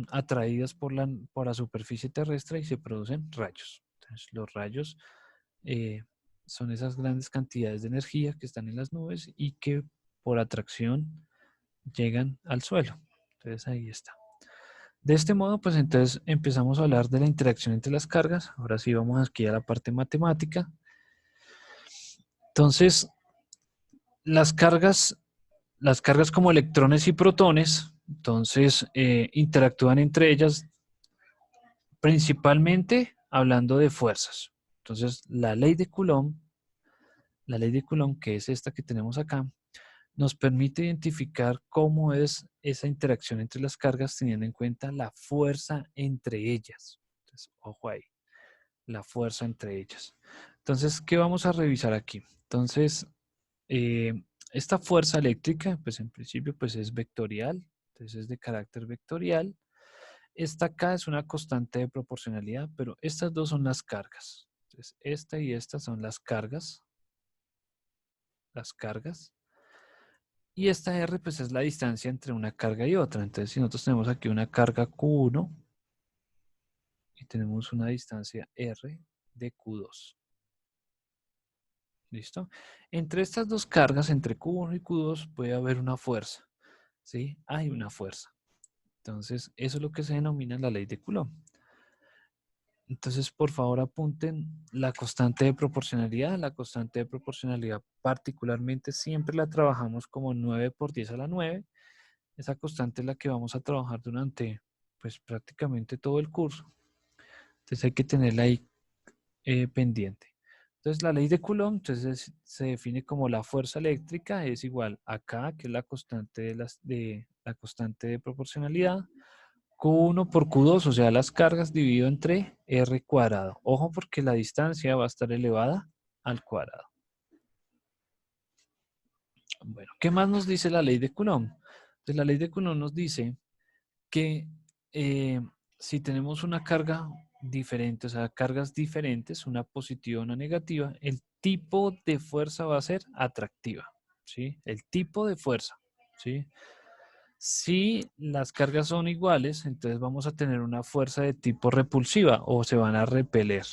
atraídas por la superficie terrestre y se producen rayos. Entonces, los rayos eh, son esas grandes cantidades de energía que están en las nubes y que por atracción llegan al suelo. Entonces, ahí está. De este modo, pues entonces empezamos a hablar de la interacción entre las cargas. Ahora sí vamos aquí a la parte matemática. Entonces, las cargas, las cargas como electrones y protones, entonces interactúan entre ellas principalmente hablando de fuerzas. Entonces, la ley de Coulomb, que es esta que tenemos acá, nos permite identificar cómo es esa interacción entre las cargas teniendo en cuenta la fuerza entre ellas. Entonces, ojo ahí, la fuerza entre ellas. Entonces, ¿qué vamos a revisar aquí? Entonces, eh, esta fuerza eléctrica, pues en principio, pues es vectorial, entonces es de carácter vectorial. Esta acá es una constante de proporcionalidad, pero estas dos son las cargas. Entonces, esta y esta son las cargas. Las cargas. Y esta R pues es la distancia entre una carga y otra. Entonces si nosotros tenemos aquí una carga Q1 y tenemos una distancia R de Q2. ¿Listo? Entre estas dos cargas, entre Q1 y Q2, puede haber una fuerza. ¿Sí? Hay una fuerza. Entonces eso es lo que se denomina la ley de Coulomb. Entonces, por favor, apunten la constante de proporcionalidad. La constante de proporcionalidad particularmente siempre la trabajamos como 9 por 10 a la 9. Esa constante es la que vamos a trabajar durante pues prácticamente todo el curso. Entonces hay que tenerla ahí pendiente. Entonces la ley de Coulomb entonces, se define como la fuerza eléctrica es igual a K, que es la constante la constante de proporcionalidad, Q1 por Q2, o sea, las cargas dividido entre R cuadrado. Ojo porque la distancia va a estar elevada al cuadrado. Bueno, ¿qué más nos dice la ley de Coulomb? Entonces la ley de Coulomb nos dice que si tenemos una carga diferente, o sea, cargas diferentes, una positiva y una negativa, el tipo de fuerza va a ser atractiva, ¿sí? El tipo de fuerza, ¿sí? Si las cargas son iguales, entonces vamos a tener una fuerza de tipo repulsiva o se van a repeler,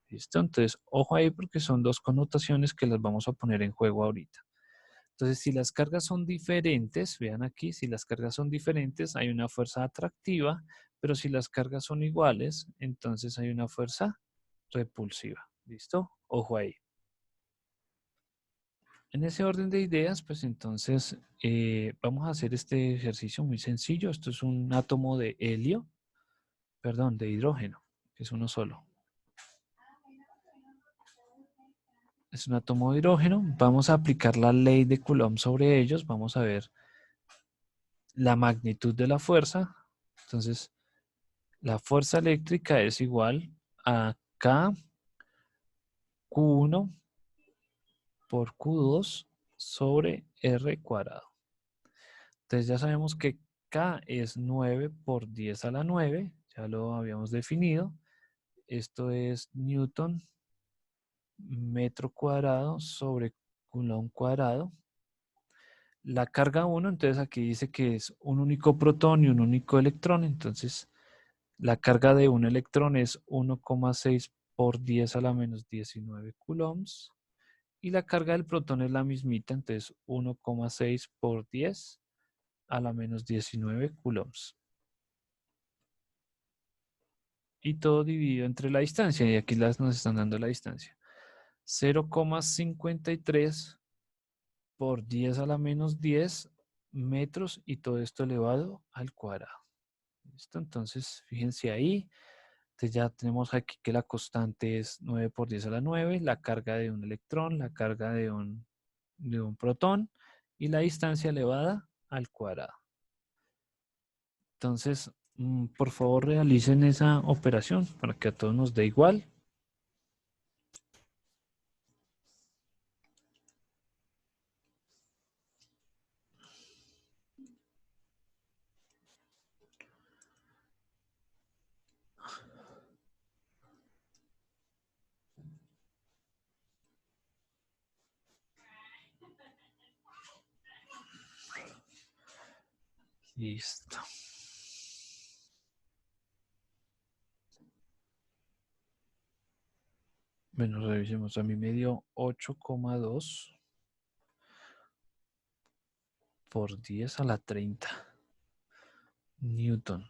¿listo? Entonces, ojo ahí porque son dos connotaciones que las vamos a poner en juego ahorita. Entonces, si las cargas son diferentes, vean aquí, si las cargas son diferentes, hay una fuerza atractiva, pero si las cargas son iguales, entonces hay una fuerza repulsiva. ¿Listo? Ojo ahí. En ese orden de ideas, pues entonces vamos a hacer este ejercicio muy sencillo. Esto es un átomo de helio, perdón, de hidrógeno, que es uno solo. Es un átomo de hidrógeno. Vamos a aplicar la ley de Coulomb sobre ellos. Vamos a ver la magnitud de la fuerza. Entonces, la fuerza eléctrica es igual a K Q1 por Q2 sobre R cuadrado. Entonces ya sabemos que K es 9 por 10 a la 9, ya lo habíamos definido. Esto es Newton metro cuadrado sobre Coulomb cuadrado. La carga 1, entonces aquí dice que es un único protón y un único electrón, entonces la carga de un electrón es 1,6 por 10 a la menos 19 coulombs. Y la carga del protón es la mismita, entonces 1,6 por 10 a la menos 19 coulombs. Y todo dividido entre la distancia, y aquí nos están dando la distancia. 0,53 por 10 a la menos 10 metros y todo esto elevado al cuadrado. ¿Listo? Entonces, fíjense ahí. Entonces ya tenemos aquí que la constante es 9 por 10 a la 9, la carga de un electrón, la carga de un protón y la distancia elevada al cuadrado. Entonces, por favor realicen esa operación para que a todos nos dé igual. Listo. Bueno, revisemos. A mí me dio 8,2 por 10 a la 30 Newton.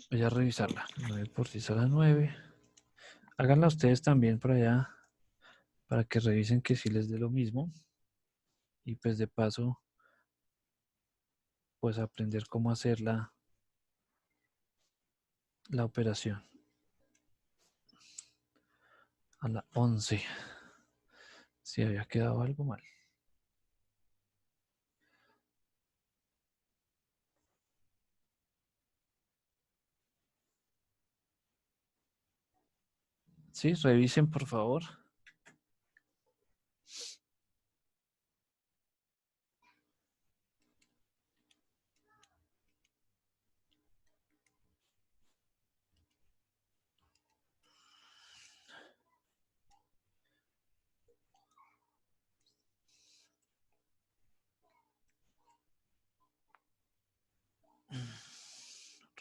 Voy a revisarla. 9 por 10 a la 9. Háganla ustedes también por allá para que revisen que sí les dé lo mismo. Y pues de paso, pues aprender cómo hacer la operación. A la 11. Si había quedado algo mal. Sí, revisen por favor.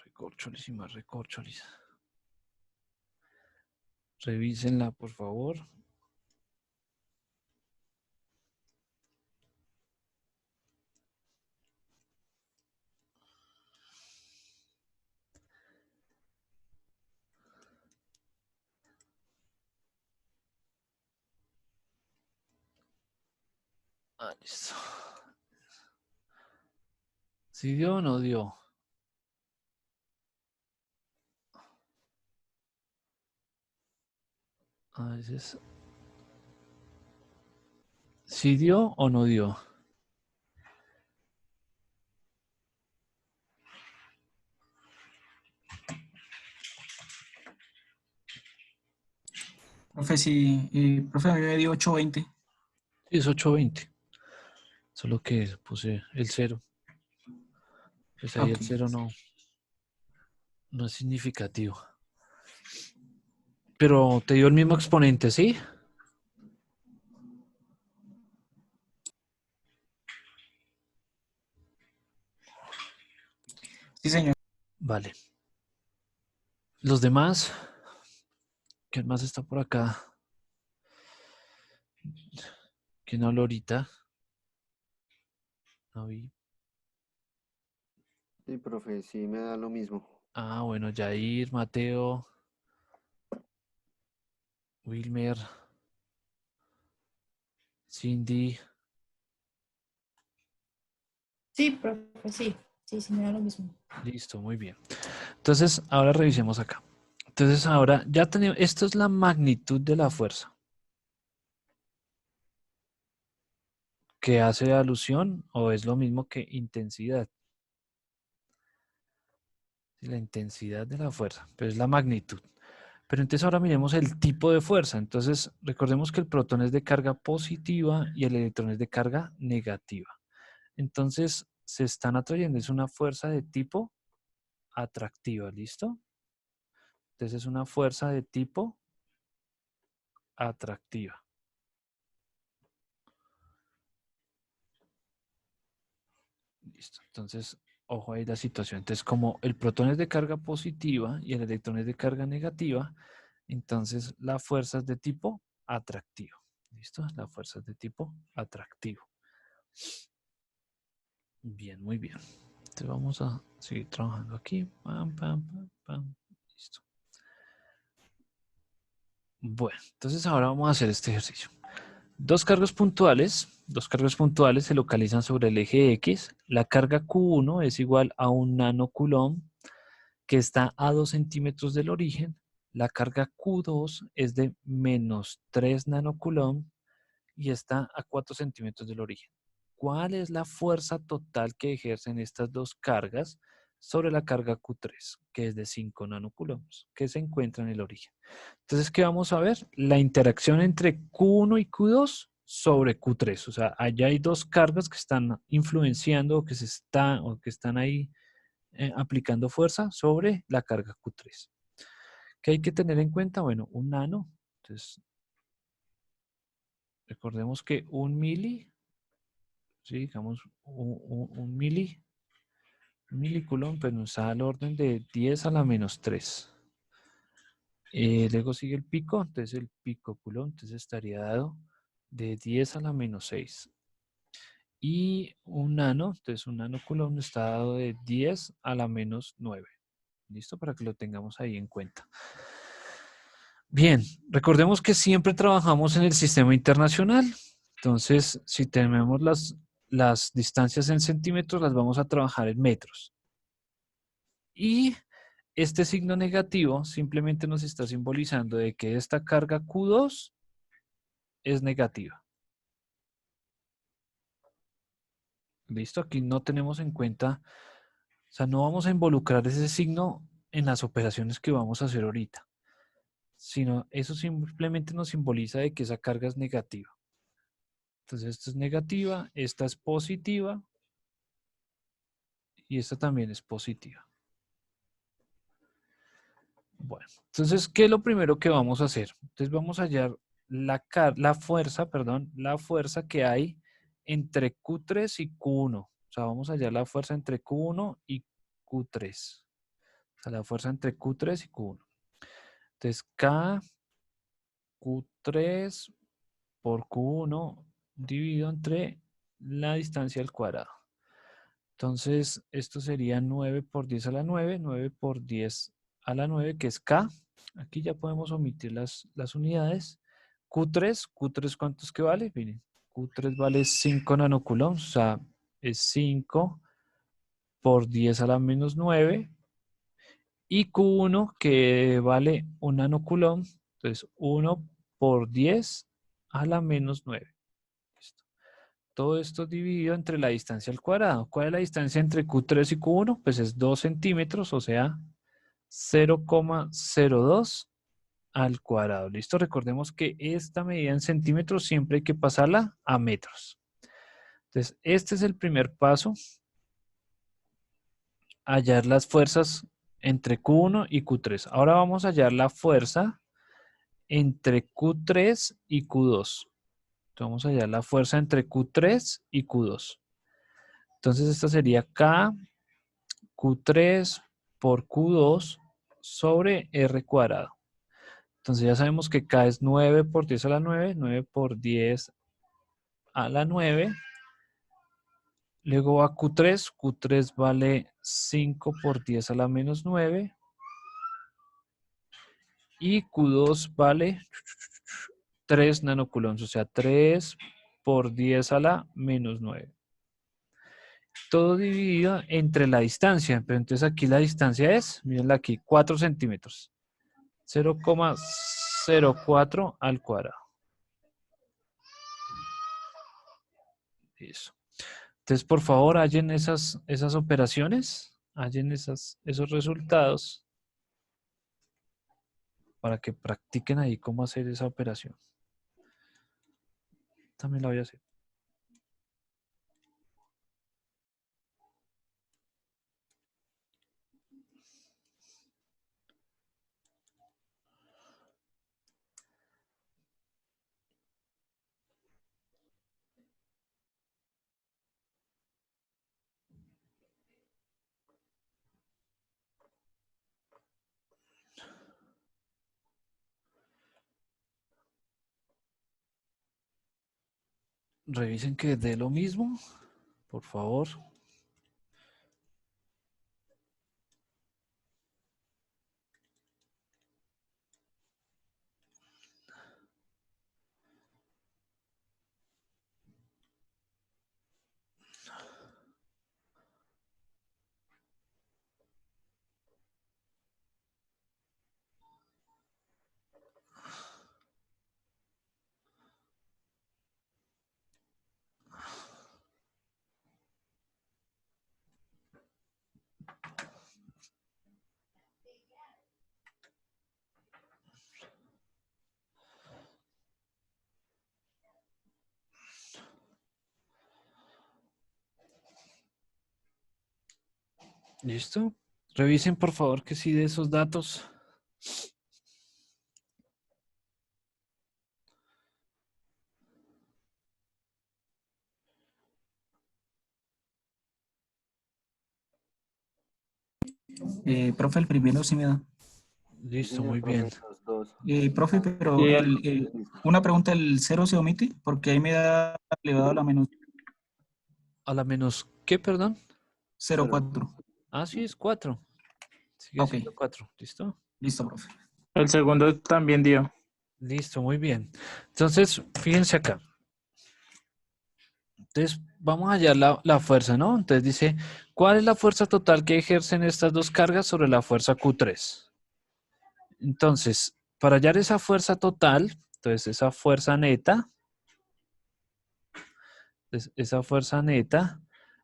Recorcholis y más recorcholis. Revísenla, por favor. Ah, listo. ¿Sí dio o no dio? A veces. ¿Sí dio o no dio? Profe, sí, profe, a mí me dio 820. Sí, es 820. Solo que puse el 0. Pues ahí el Ok. 0 no es significativo. Pero te dio el mismo exponente, ¿sí? Sí, señor. Vale. Los demás, ¿quién más está por acá? ¿Quién habló ahorita? No vi. Sí, profe, sí me da lo mismo. Ah, bueno, Jair, Mateo, Wilmer, Cindy. Sí, profe, sí. Sí, sí, me da lo mismo. Listo, muy bien. Entonces, ahora revisemos acá. Entonces, ahora ya tenemos, esto es la magnitud de la fuerza. ¿Que hace alusión o es lo mismo que intensidad? Sí, la intensidad de la fuerza, pero es la magnitud. Pero entonces ahora miremos el tipo de fuerza. Entonces, recordemos que el protón es de carga positiva y el electrón es de carga negativa. Entonces, se están atrayendo, es una fuerza de tipo atractiva, ¿listo? Entonces es una fuerza de tipo atractiva. Listo. Entonces, ojo ahí la situación. Entonces, como el protón es de carga positiva y el electrón es de carga negativa, entonces la fuerza es de tipo atractivo. ¿Listo? La fuerza es de tipo atractivo. Bien, muy bien. Entonces vamos a seguir trabajando aquí. Pam, pam, pam, pam. Listo. Bueno, entonces ahora vamos a hacer este ejercicio. Dos cargas puntuales se localizan sobre el eje X. La carga Q1 es igual a un nanocoulomb que está a 2 centímetros del origen. La carga Q2 es de menos 3 nanocoulomb y está a 4 centímetros del origen. ¿Cuál es la fuerza total que ejercen estas dos cargas sobre la carga Q3, que es de 5 nanocoulombs, que se encuentra en el origen? Entonces, ¿qué vamos a ver? La interacción entre Q1 y Q2 sobre Q3. O sea, allá hay dos cargas que están influenciando o que están ahí aplicando fuerza sobre la carga Q3. ¿Qué hay que tener en cuenta? Bueno, un nano. Entonces, recordemos que un mili, sí, digamos, un milicoulomb, pues nos da al orden de 10 a la menos 3. Luego sigue el pico, entonces el pico coulomb, entonces estaría dado de 10 a la menos 6. Y un nano, entonces un nanocoulomb está dado de 10 a la menos 9. ¿Listo? Para que lo tengamos ahí en cuenta. Bien, recordemos que siempre trabajamos en el sistema internacional. Entonces, si tenemos las distancias en centímetros, las vamos a trabajar en metros. Y este signo negativo simplemente nos está simbolizando de que esta carga Q2 es negativa. ¿Listo? Aquí no tenemos en cuenta, o sea, no vamos a involucrar ese signo en las operaciones que vamos a hacer ahorita, sino eso simplemente nos simboliza de que esa carga es negativa. Entonces, esta es negativa, esta es positiva y esta también es positiva. Bueno, entonces, ¿qué es lo primero que vamos a hacer? Entonces, vamos a hallar la fuerza que hay entre Q3 y Q1. O sea, vamos a hallar la fuerza entre Q1 y Q3. O sea, la fuerza entre Q3 y Q1. Entonces, K Q3 por Q1 dividido entre la distancia al cuadrado. Entonces, esto sería 9 por 10 a la 9, 9 por 10 a la 9, que es K. Aquí ya podemos omitir las unidades. Q3, ¿cuánto es que vale? Miren, Q3 vale 5 nanocoulombs, o sea, es 5 por 10 a la menos 9. Y Q1, que vale 1 nanocoulomb, entonces 1 por 10 a la menos 9. Listo. Todo esto dividido entre la distancia al cuadrado. ¿Cuál es la distancia entre Q3 y Q1? Pues es 2 centímetros, o sea, 0,02 al cuadrado. ¿Listo? Recordemos que esta medida en centímetros siempre hay que pasarla a metros. Entonces, este es el primer paso. Hallar las fuerzas entre Q1 y Q3. Ahora vamos a hallar la fuerza entre Q3 y Q2. Entonces, vamos a hallar la fuerza entre Q3 y Q2. Entonces, esta sería K Q3 por Q2 sobre R cuadrado. Entonces ya sabemos que K es 9 por 10 a la 9, 9 por 10 a la 9. Luego va Q3, Q3 vale 5 por 10 a la menos 9. Y Q2 vale 3 nanocoulombs, o sea, 3 por 10 a la menos 9. Todo dividido entre la distancia, pero entonces aquí la distancia es, mírenla aquí, 4 centímetros. 0,04 al cuadrado. Eso. Entonces, por favor, hallen esas operaciones, hallen esos resultados para que practiquen ahí cómo hacer esa operación. También la voy a hacer. Revisen que dé lo mismo, por favor. ¿Listo? Revisen por favor que sí de esos datos. Profe, el primero sí me da. Sí, Listo, señor, muy bien. profe, los dos. Profe, pero Sí, Listo. una pregunta, ¿el cero se omite? Porque ahí me da elevado a la menos A la menos, ¿qué, perdón? 0,4. Ah, sí, es 4. Sigue Ok, siendo 4. ¿Listo? listo, profe. el segundo también dio. Listo, muy bien. Entonces, fíjense acá. Entonces, vamos a hallar la fuerza, ¿no? Entonces dice, ¿cuál es la fuerza total que ejercen estas dos cargas sobre la fuerza Q3? Entonces, para hallar esa fuerza total, entonces esa fuerza neta, esa fuerza neta,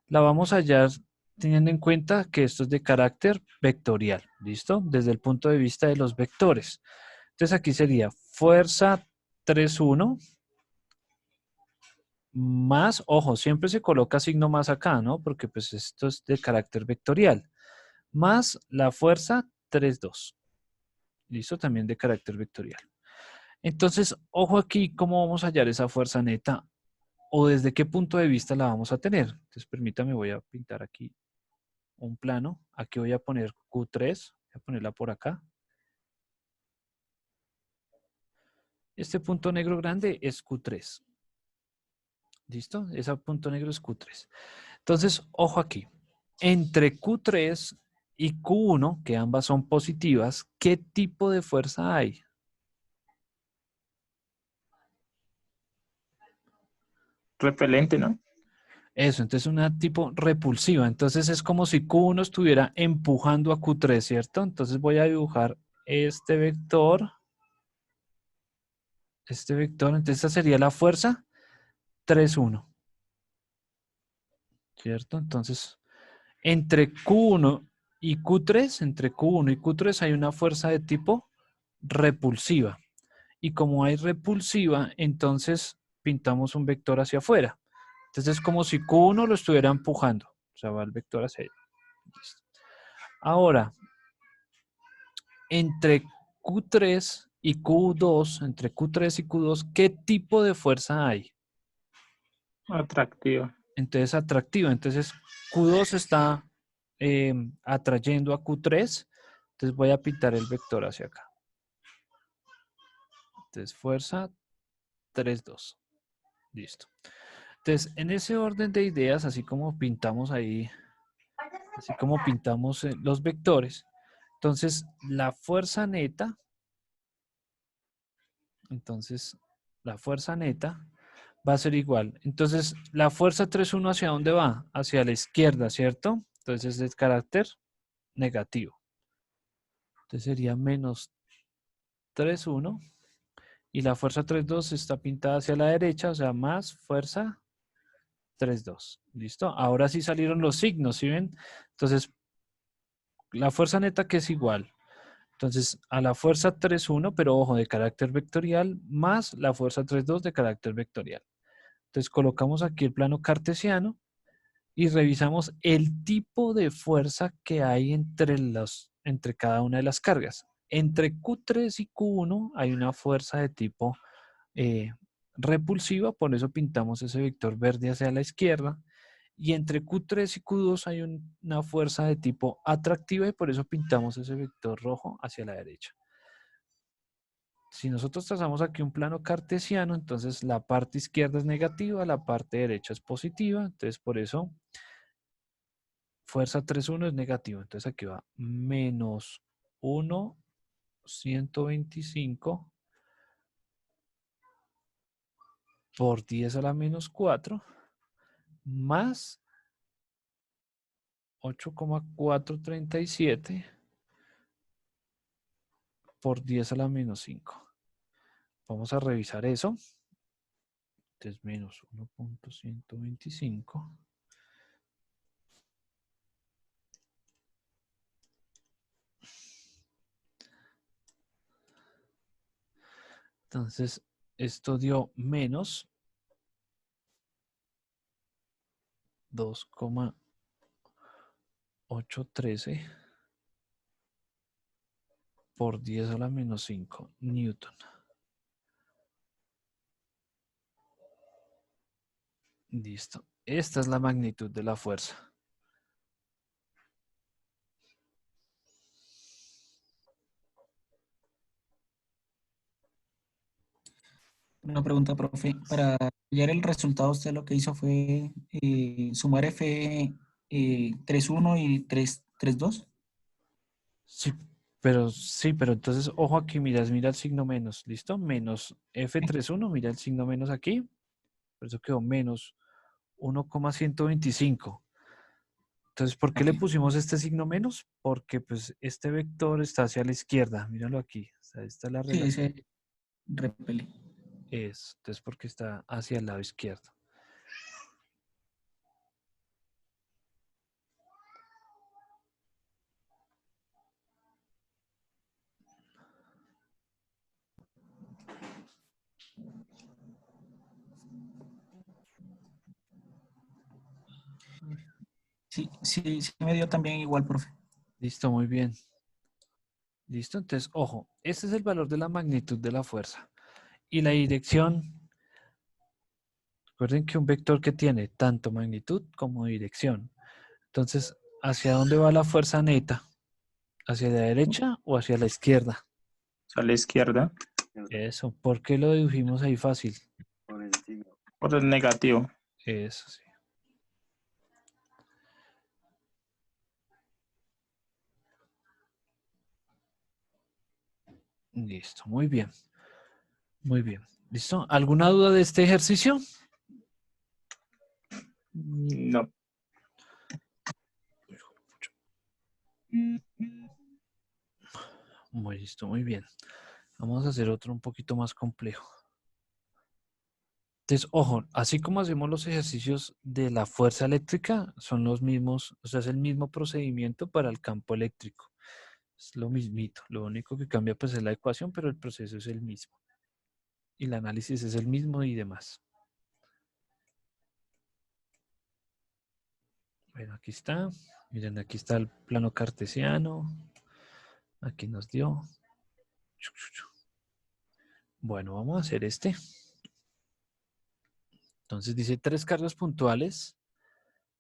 la vamos a hallar teniendo en cuenta que esto es de carácter vectorial, ¿listo? Desde el punto de vista de los vectores. Entonces aquí sería fuerza 3,1 más, ojo, siempre se coloca signo más acá, ¿no? Porque pues esto es de carácter vectorial. Más la fuerza 3,2. ¿Listo? También de carácter vectorial. Entonces, ojo aquí cómo vamos a hallar esa fuerza neta o desde qué punto de vista la vamos a tener. Entonces, permítame, voy a pintar aquí un plano. Aquí voy a poner Q3, voy a ponerla por acá. Este punto negro grande es Q3. ¿Listo? Ese punto negro es Q3. Entonces, ojo aquí. Entre Q3 y Q1, que ambas son positivas, ¿qué tipo de fuerza hay? Repelente, ¿no? Eso, entonces una tipo repulsiva. Entonces es como si Q1 estuviera empujando a Q3, ¿cierto? Entonces voy a dibujar este vector. Este vector, entonces esta sería la fuerza 3,1. ¿Cierto? Entonces, entre Q1 y Q3, entre Q1 y Q3 hay una fuerza de tipo repulsiva. Y como hay repulsiva, entonces pintamos un vector hacia afuera. Entonces es como si Q1 lo estuviera empujando. O sea, va el vector hacia ahí. Listo. Ahora, entre Q3 y Q2, entre Q3 y Q2, ¿qué tipo de fuerza hay? Atractivo. Entonces, atractiva. Entonces, Q2 está atrayendo a Q3. Entonces, voy a pintar el vector hacia acá. Entonces, fuerza 3,2. Listo. Entonces, en ese orden de ideas, así como pintamos ahí, así como pintamos los vectores, entonces, la fuerza neta, entonces, la fuerza neta va a ser igual. Entonces, la fuerza 3,1 ¿hacia dónde va? Hacia la izquierda, ¿cierto? Entonces, es de carácter negativo. Entonces, sería menos 3,1. Y la fuerza 3,2 está pintada hacia la derecha, o sea, más fuerza 3,2. ¿Listo? Ahora sí salieron los signos, ¿sí ven? Entonces, la fuerza neta que es igual. Entonces, a la fuerza 3,1, pero ojo, de carácter vectorial, más la fuerza 3,2 de carácter vectorial. Entonces, colocamos aquí el plano cartesiano y revisamos el tipo de fuerza que hay entre cada una de las cargas. Entre Q3 y Q1 hay una fuerza de tipo eh, repulsiva, por eso pintamos ese vector verde hacia la izquierda. Y entre Q3 y Q2 hay una fuerza de tipo atractiva y por eso pintamos ese vector rojo hacia la derecha. Si nosotros trazamos aquí un plano cartesiano, entonces la parte izquierda es negativa, la parte derecha es positiva, entonces por eso fuerza 3,1 es negativa. Entonces aquí va menos 1,125 por 10 a la menos 4 más 8,437 por 10 a la menos 5. Vamos a revisar eso. Entonces menos 1,125. Entonces esto dio menos 2,8 813 por 10 a la menos 5 Newton. Listo. Esta es la magnitud de la fuerza. Una pregunta, profe. Para hallar el resultado, usted lo que hizo fue sumar F 3.1 y 3.2. Sí, pero entonces, ojo aquí, mira el signo menos, ¿listo? Menos F31, mira el signo menos aquí. Por eso quedó menos 1,125. Entonces, ¿por qué le Ok. pusimos este signo menos? Porque pues este vector está hacia la izquierda. Míralo aquí. O sea, esta es la Sí, relación. ese repele. Entonces, porque está hacia el lado izquierdo. Sí, sí, sí me dio también igual, profe. Listo, muy bien. Listo, entonces, ojo, este es el valor de la magnitud de la fuerza. Y la dirección, recuerden que un vector que tiene tanto magnitud como dirección. Entonces, ¿hacia dónde va la fuerza neta? ¿Hacia la derecha o hacia la izquierda? A la izquierda. Eso, ¿por qué lo dedujimos ahí fácil? Por el signo. Por el negativo. Eso, sí. Listo, muy bien. Muy bien. ¿Listo? ¿Alguna duda de este ejercicio? No. Muy listo, muy bien. Vamos a hacer otro un poquito más complejo. Entonces, ojo, así como hacemos los ejercicios de la fuerza eléctrica, son los mismos, o sea, es el mismo procedimiento para el campo eléctrico. Es lo mismito. Lo único que cambia pues es la ecuación, pero el proceso es el mismo. Y el análisis es el mismo y demás. Bueno, aquí está. Miren, aquí está el plano cartesiano. Aquí nos dio. Bueno, vamos a hacer este. Entonces dice tres cargas puntuales.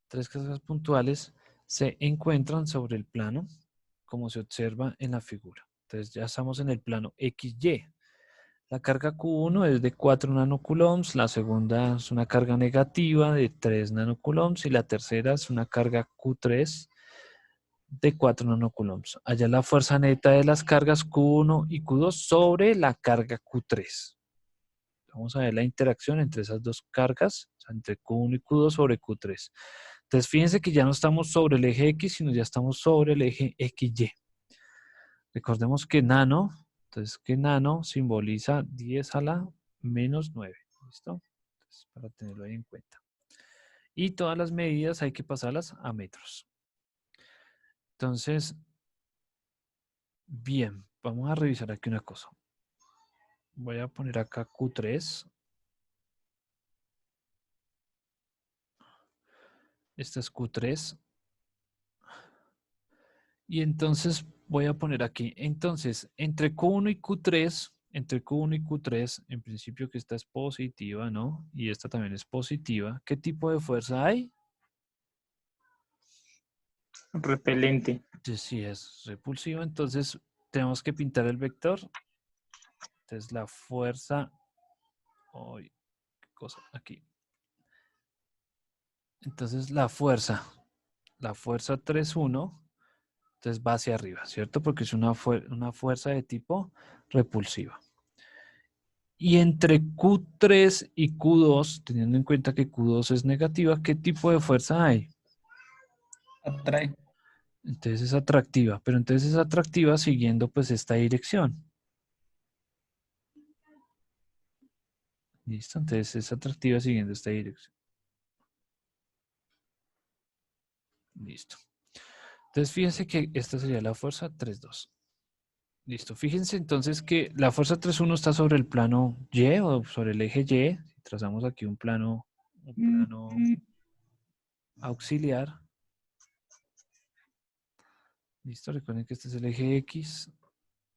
Tres cargas puntuales se encuentran sobre el plano, como se observa en la figura. Entonces ya estamos en el plano XY. La carga Q1 es de 4 nanocoulombs, la segunda es una carga negativa de 3 nanocoulombs y la tercera es una carga Q3 de 4 nanocoulombs. Allá la fuerza neta de las cargas Q1 y Q2 sobre la carga Q3. Vamos a ver la interacción entre esas dos cargas, o sea, entre Q1 y Q2 sobre Q3. Entonces, fíjense que ya no estamos sobre el eje X, sino ya estamos sobre el eje XY. Recordemos que entonces que nano simboliza 10 a la menos 9. ¿Listo? Entonces, para tenerlo ahí en cuenta. Y todas las medidas hay que pasarlas a metros. Entonces, bien, vamos a revisar aquí una cosa. Voy a poner acá Q3. Esta es Q3. Y entonces voy a poner aquí. Entonces, entre Q1 y Q3, en principio que esta es positiva, ¿no? Y esta también es positiva. ¿Qué tipo de fuerza hay? Repelente. Entonces, si es repulsiva, entonces tenemos que pintar el vector. Entonces, la fuerza... Uy, qué cosa, aquí. Entonces, la fuerza 3,1, entonces va hacia arriba, ¿cierto? Porque es una fuerza de tipo repulsiva. Y entre Q3 y Q2, teniendo en cuenta que Q2 es negativa, ¿qué tipo de fuerza hay? Atrae. Entonces es atractiva, pero entonces es atractiva siguiendo pues esta dirección. ¿Listo? Entonces es atractiva siguiendo esta dirección. Listo. Entonces fíjense que esta sería la fuerza 3,2. Listo. Fíjense entonces que la fuerza 3,1 está sobre el plano Y o sobre el eje Y. Si trazamos aquí un plano auxiliar. Listo, recuerden que este es el eje X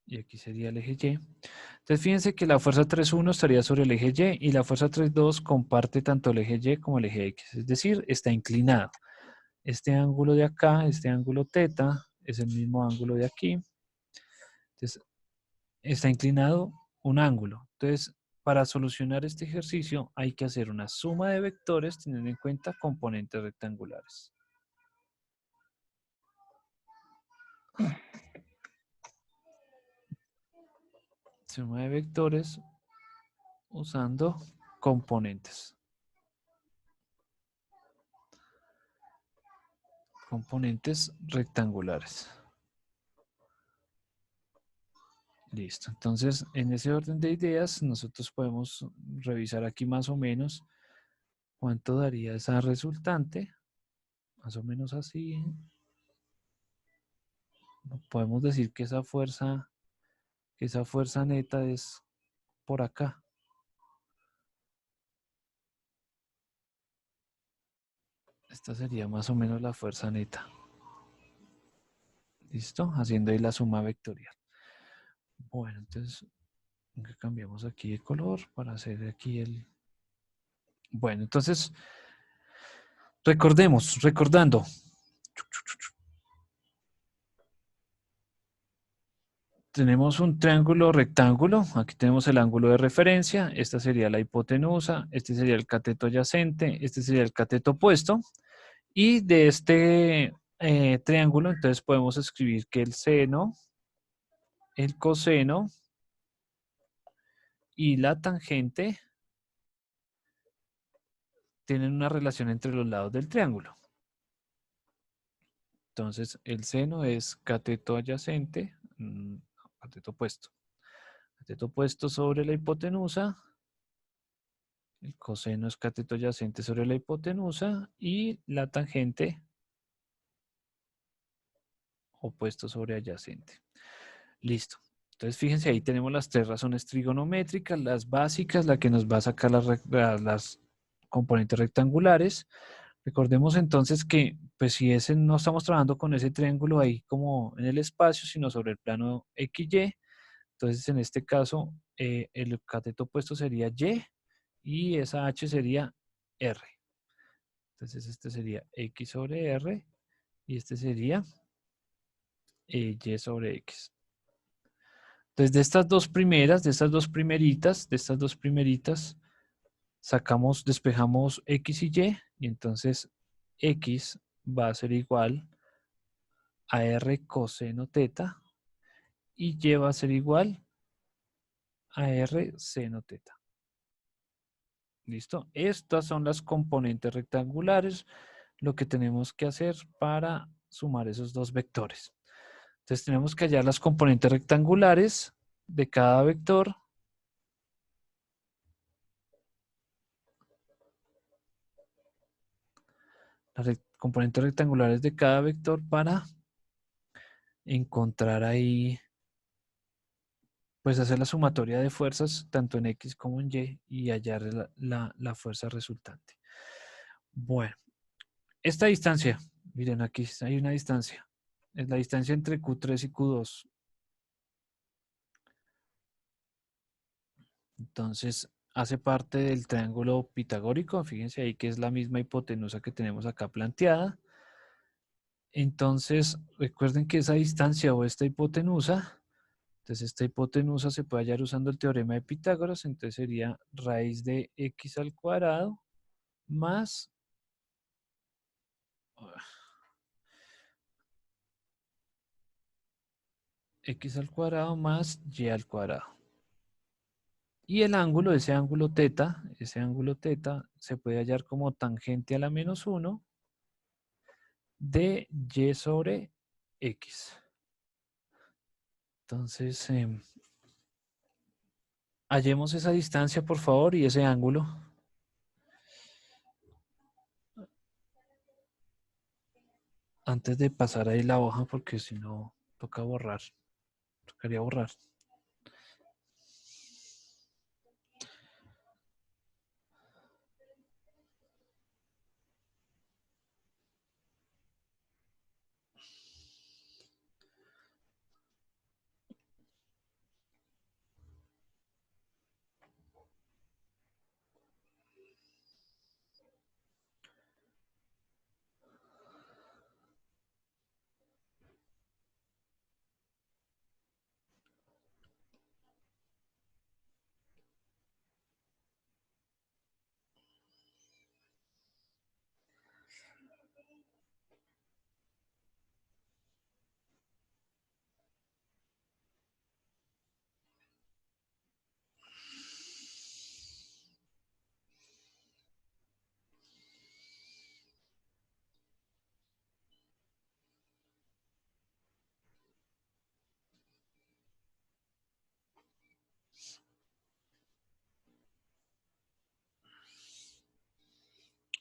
y aquí sería el eje Y. Entonces fíjense que la fuerza 3,1 estaría sobre el eje Y y la fuerza 3,2 comparte tanto el eje Y como el eje X, es decir, está inclinado. Este ángulo de acá, este ángulo teta, es el mismo ángulo de aquí. Entonces, está inclinado un ángulo. Entonces, para solucionar este ejercicio hay que hacer una suma de vectores teniendo en cuenta componentes rectangulares. Suma de vectores usando componentes. Componentes rectangulares. Listo. Entonces, en ese orden de ideas, nosotros podemos revisar aquí más o menos cuánto daría esa resultante. Más o menos así. Podemos decir que esa fuerza neta es por acá. Esta sería más o menos la fuerza neta. ¿Listo? Haciendo ahí la suma vectorial. Bueno, entonces cambiamos aquí de color para hacer aquí el... Bueno, entonces recordando. Tenemos un triángulo rectángulo, aquí tenemos el ángulo de referencia, esta sería la hipotenusa, este sería el cateto adyacente, este sería el cateto opuesto, y de este triángulo entonces podemos escribir que el seno, el coseno y la tangente tienen una relación entre los lados del triángulo. Entonces el seno es cateto adyacente, cateto opuesto sobre la hipotenusa. El coseno es cateto adyacente sobre la hipotenusa y la tangente opuesto sobre adyacente. Listo. Entonces fíjense, ahí tenemos las tres razones trigonométricas, las básicas, la que nos va a sacar las componentes rectangulares. Recordemos entonces que, pues si ese, no estamos trabajando con ese triángulo ahí como en el espacio, sino sobre el plano XY. Entonces en este caso el cateto opuesto sería Y y esa H sería R. Entonces este sería X sobre R y este sería Y sobre X. Entonces de estas dos primeras, de estas dos primeritas, despejamos X y entonces X va a ser igual a R coseno teta y Y va a ser igual a R seno teta. ¿Listo? Estas son las componentes rectangulares, lo que tenemos que hacer para sumar esos dos vectores. Entonces tenemos que hallar las componentes rectangulares de cada vector. Las componentes rectangulares de cada vector para encontrar ahí, pues hacer la sumatoria de fuerzas tanto en X como en y hallar la fuerza resultante. Bueno, esta distancia, miren aquí hay una distancia. Es la distancia entre Q3 y Q2. Entonces, hace parte del triángulo pitagórico. Fíjense ahí que es la misma hipotenusa que tenemos acá planteada. Entonces, recuerden que esa distancia o esta hipotenusa, entonces esta hipotenusa se puede hallar usando el teorema de Pitágoras. Entonces sería raíz de x al cuadrado más... x al cuadrado más y al cuadrado. Y el ángulo, ese ángulo teta, se puede hallar como tangente a la menos 1 de y sobre x. Entonces, hallemos esa distancia, por favor, y ese ángulo. Antes de pasar ahí la hoja, porque si no, toca borrar. Tocaría borrar.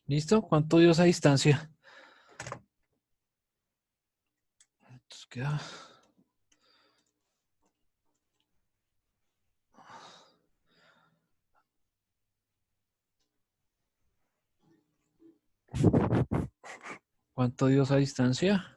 ¿Listo? ¿Cuánto dio esa distancia? Entonces queda... ¿Cuánto dio esa distancia?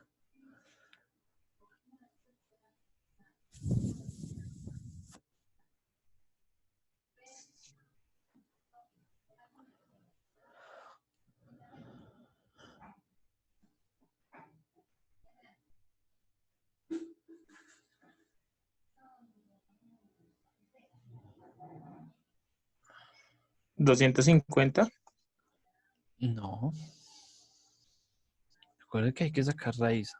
¿250? No. Recuerda que hay que sacar raíz.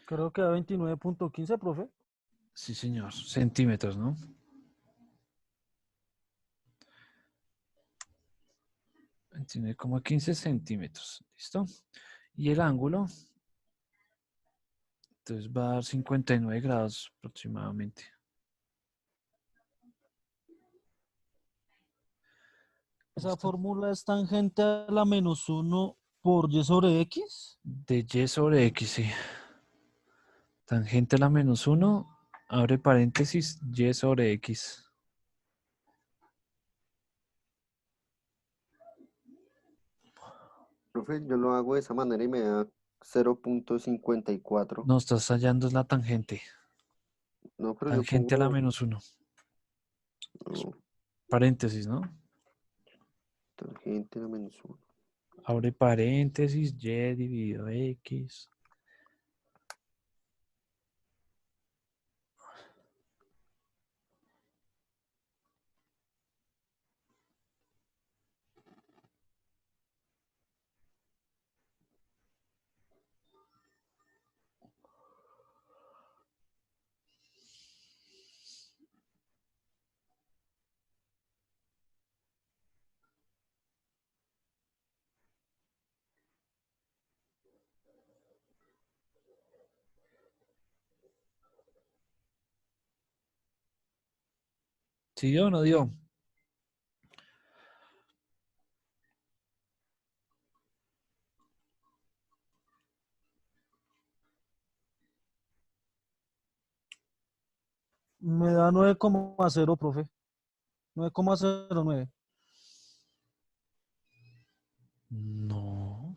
Creo que da 29.15, profe. Sí, señor. Centímetros, ¿no? 29,15 centímetros. ¿Listo? Y el ángulo, entonces va a dar 59 grados aproximadamente. Esa ¿Listo? fórmula es tangente a la -1 por y sobre x. De y sobre x, sí. Tangente a la -1, abre paréntesis, y sobre x. Profe, yo lo hago de esa manera y me da 0.54. No, estás hallando la tangente. No, pero yo Tangente a la pongo... -1. No, Paréntesis, ¿no? tangente a la -1. Abre paréntesis, y dividido x. ¿Sí dio o no dio? Me da 9,0, profe. 9,09. No.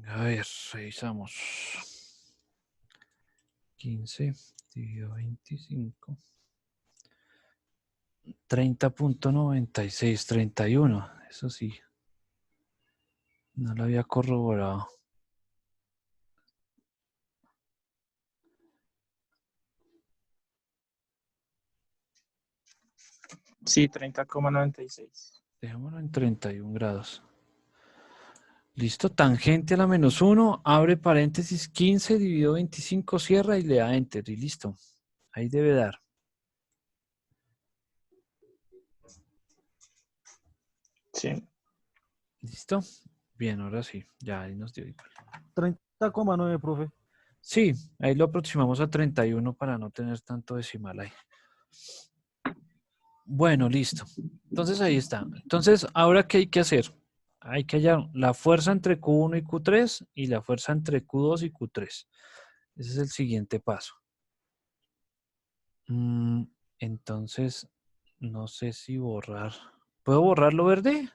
A ver, revisamos. 15 dividido 25. 30,96, 31. Eso sí. No lo había corroborado. Sí, 30,96. Dejémoslo en 31 grados. Listo, tangente a la -1, abre paréntesis 15 dividido 25, cierra y le da enter y listo. Ahí debe dar. Sí. ¿Listo? Bien, ahora sí, ya ahí nos dio igual. 30,9, profe. Sí, ahí lo aproximamos a 31 para no tener tanto decimal ahí. Bueno, listo. Entonces ahí está. Entonces, ¿ahora qué hay que hacer? Hay que hallar la fuerza entre Q1 y Q3 y la fuerza entre Q2 y Q3. Ese es el siguiente paso. Entonces, no sé si borrar. ¿Puedo borrarlo verde?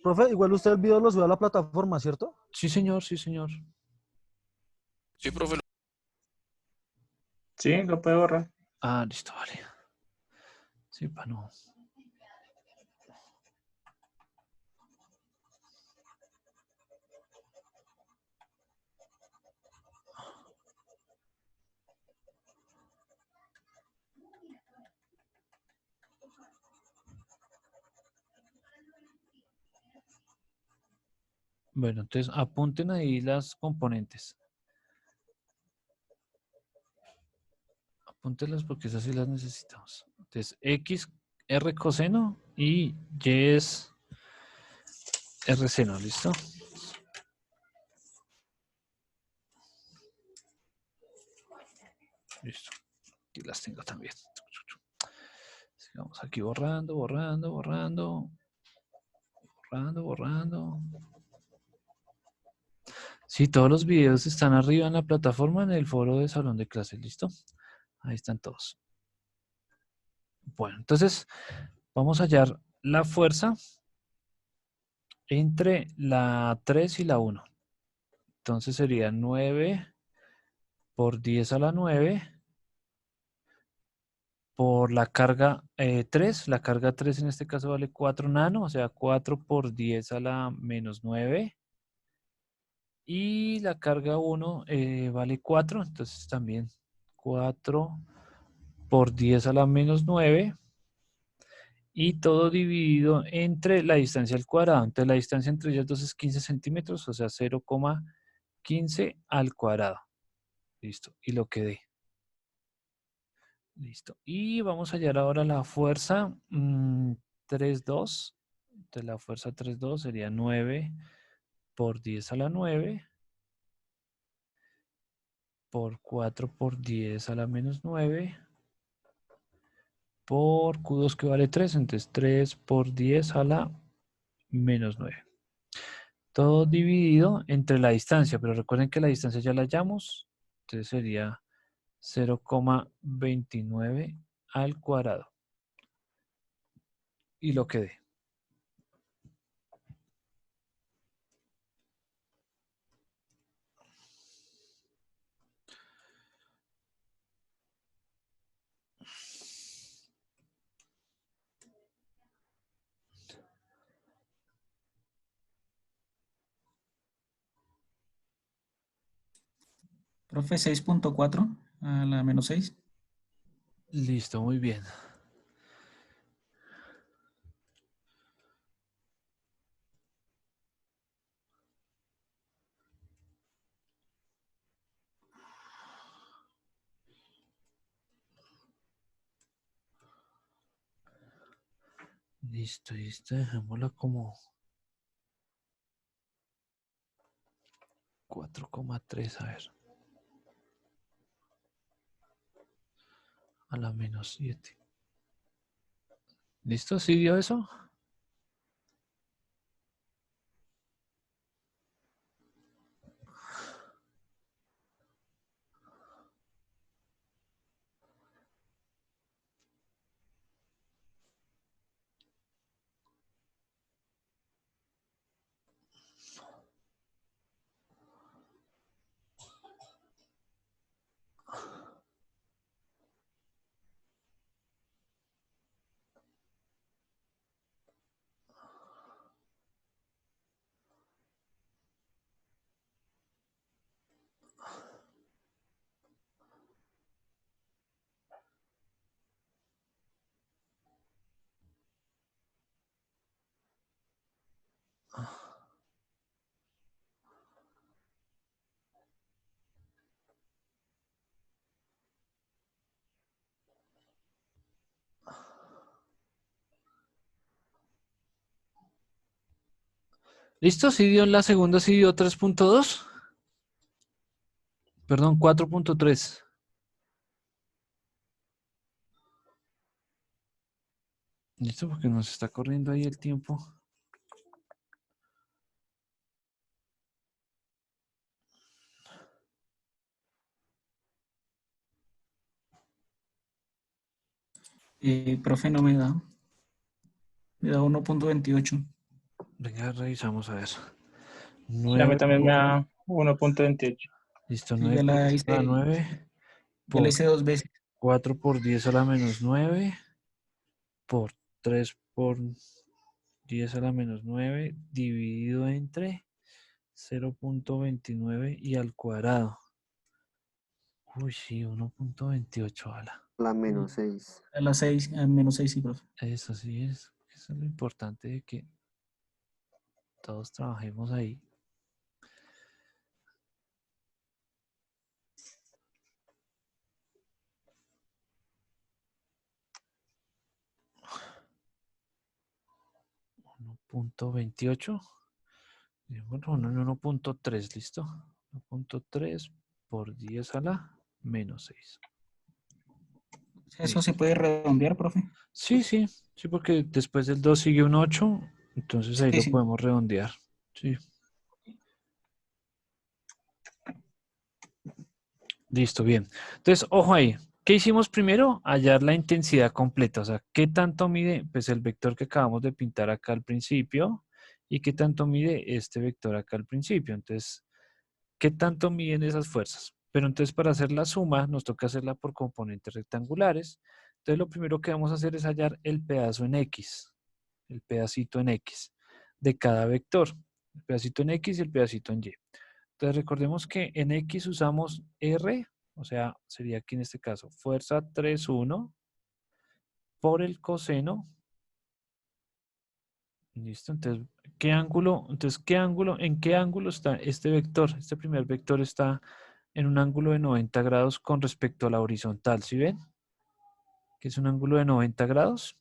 Profe, igual usted el video lo sube a la plataforma, ¿cierto? Sí, señor, sí, señor. Sí, profe. Sí, lo puedo borrar. Ah, listo, vale. Sí, para no. Bueno, entonces apunten ahí las componentes. Apúntelas porque esas sí las necesitamos. Entonces, X, R coseno y Y es R seno, ¿listo? Listo. Aquí las tengo también. Sigamos aquí borrando, borrando, borrando. Borrando, borrando. Sí, todos los videos están arriba en la plataforma en el foro de salón de clases, ¿listo? Ahí están todos. Bueno, entonces vamos a hallar la fuerza entre la 3 y la 1. Entonces sería 9 por 10 a la 9 por la carga 3. La carga 3 en este caso vale 4 nano, o sea, 4 por 10 a la menos 9. Y la carga 1 vale 4, entonces también 4 por 10 a la menos 9. Y todo dividido entre la distancia al cuadrado. Entonces la distancia entre ellas dos es 15 centímetros, o sea, 0,15 al cuadrado. Listo, y lo que dé. Listo. Y vamos a hallar ahora la fuerza 3,2. Entonces la fuerza 3,2 sería 9 por 10 a la 9 por 4 por 10 a la menos 9 por Q2 que vale 3. Entonces 3 por 10 a la menos 9. Todo dividido entre la distancia, pero recuerden que la distancia ya la hallamos. Entonces sería 0,29 al cuadrado. Y lo que dé. Profe, 6.4 a la menos 6. Listo, muy bien. Listo, listo. Dejémosla como 4,3, a ver. A la menos 7. ¿Listo? ¿Sí dio eso? ¿Listo? ¿Sí dio en la segunda? ¿Sí dio 3,2? Perdón, 4,3. ¿Listo? Porque nos está corriendo ahí el tiempo. Profe, no me da. Me da 1.28. Venga, revisamos a ver. Sí, a mí 9 también me por... da 1.28. Listo, Sí, 9 ya por la 10 a la hice, 9 ya la por hice 2 veces. 4 por 10 a la menos 9 por 3 por 10 a la menos 9 dividido entre 0,29 y al cuadrado. Uy, sí, 1,28 ala. La menos 6. A las 6, a menos 6, sí, profe. Eso sí es. Eso es lo importante de que todos trabajemos ahí. 1.28. Bueno, 1.3, ¿listo? 1.3 por 10 a la menos 6. ¿Eso se puede redondear, profe? Sí, sí, sí, porque después del 2 sigue un 8, entonces ahí Sí, lo sí. podemos redondear. Sí. Listo, bien. Entonces, ojo ahí. ¿Qué hicimos primero? Hallar la intensidad completa. O sea, ¿qué tanto mide? Pues el vector que acabamos de pintar acá al principio. ¿Y qué tanto mide este vector acá al principio? Entonces, ¿qué tanto miden esas fuerzas? Pero entonces para hacer la suma nos toca hacerla por componentes rectangulares. Entonces lo primero que vamos a hacer es hallar el pedazo en X, el pedacito en X de cada vector. El pedacito en X y el pedacito en Y. Entonces recordemos que en X usamos R, o sea, sería aquí en este caso fuerza 3,1 por el coseno. Listo, entonces, ¿qué ángulo? Entonces, ¿en qué ángulo está este vector? Este primer vector está en un ángulo de 90 grados con respecto a la horizontal, ¿sí ven? Que es un ángulo de 90 grados.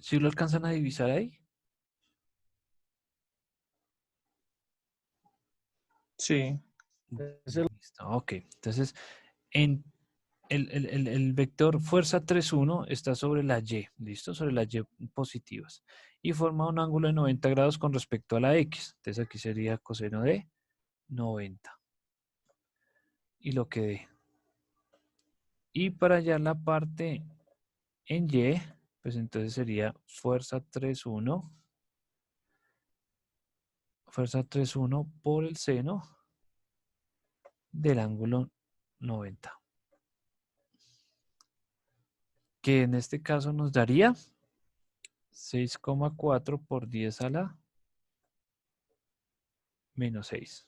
¿Sí lo alcanzan a divisar ahí? Sí. Listo, ok. Entonces, en el vector fuerza 3,1 está sobre la Y, ¿listo? Sobre las Y positivas. Y forma un ángulo de 90 grados con respecto a la X. Entonces aquí sería coseno de 90. Y lo que dé. Y para hallar la parte en Y, pues entonces sería fuerza 3,1 por el seno del ángulo 90. Que en este caso nos daría 6,4 por 10 a la menos 6.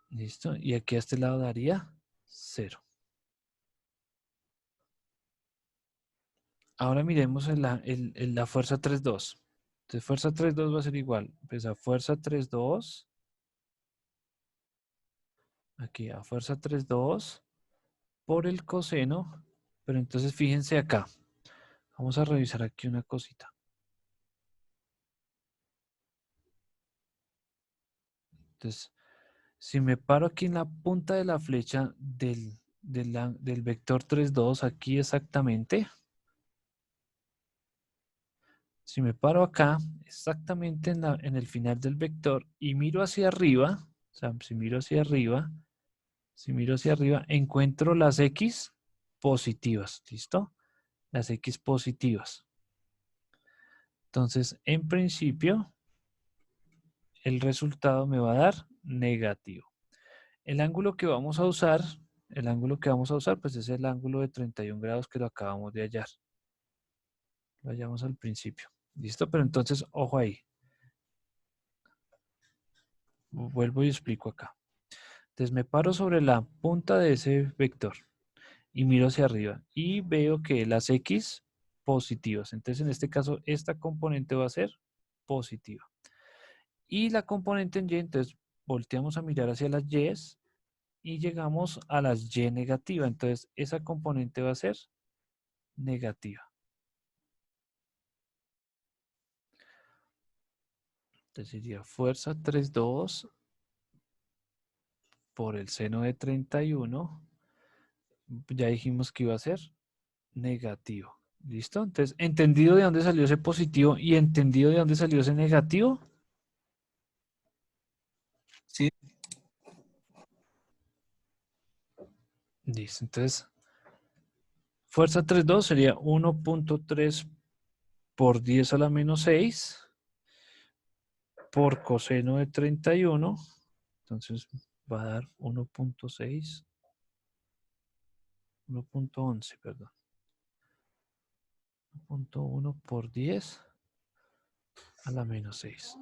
¿Listo? Y aquí a este lado daría 0. Ahora miremos la fuerza 3,2. Entonces fuerza 3,2 va a ser igual. Pues a fuerza 3,2. Aquí a fuerza 3,2 por el coseno. Pero entonces fíjense acá. Vamos a revisar aquí una cosita. Entonces, si me paro aquí en la punta de la flecha del vector 3,2, aquí exactamente. Si me paro acá, exactamente en el final del vector y miro hacia arriba, o sea, si miro hacia arriba, encuentro las X positivas, ¿listo? Las X positivas. Entonces, en principio, el resultado me va a dar negativo. El ángulo que vamos a usar, pues es el ángulo de 31 grados que lo acabamos de hallar. Lo hallamos al principio. ¿Listo? Pero entonces, ojo ahí. Vuelvo y explico acá. Entonces me paro sobre la punta de ese vector y miro hacia arriba y veo que las X positivas. Entonces en este caso esta componente va a ser positiva. Y la componente en Y, entonces volteamos a mirar hacia las Y y llegamos a las Y negativa. Entonces esa componente va a ser negativa. Entonces sería fuerza 3,2 por el seno de 31. Ya dijimos que iba a ser negativo. ¿Listo? Entonces, ¿entendido de dónde salió ese positivo y entendido de dónde salió ese negativo? Sí. Listo. Entonces, fuerza 3,2 sería 1.3 por 10 a la menos 6 por coseno de 31. Entonces, va a dar 1.6, 1.11, perdón. 1.1 por 10 a la menos 6.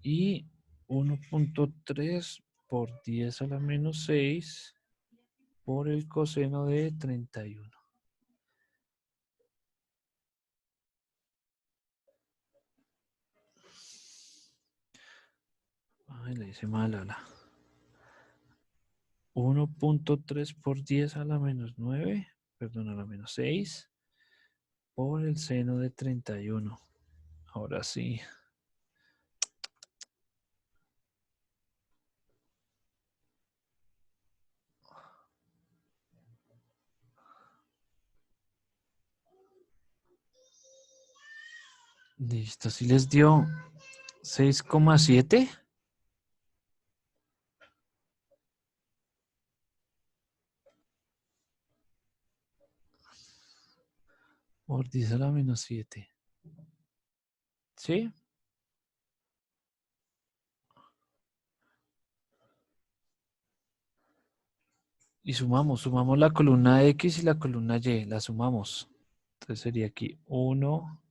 Y 1.3 por 10 a la menos 6 por el coseno de 31. Ay, le hice mal a la. 1.3 por 10 a la menos 9 perdón, a la menos 6 por el seno de 31. Ahora sí. Listo, si les dio 6,7. Por 10 a la menos 7. ¿Sí? Y sumamos la columna X y la columna Y, la sumamos. Entonces sería aquí 1.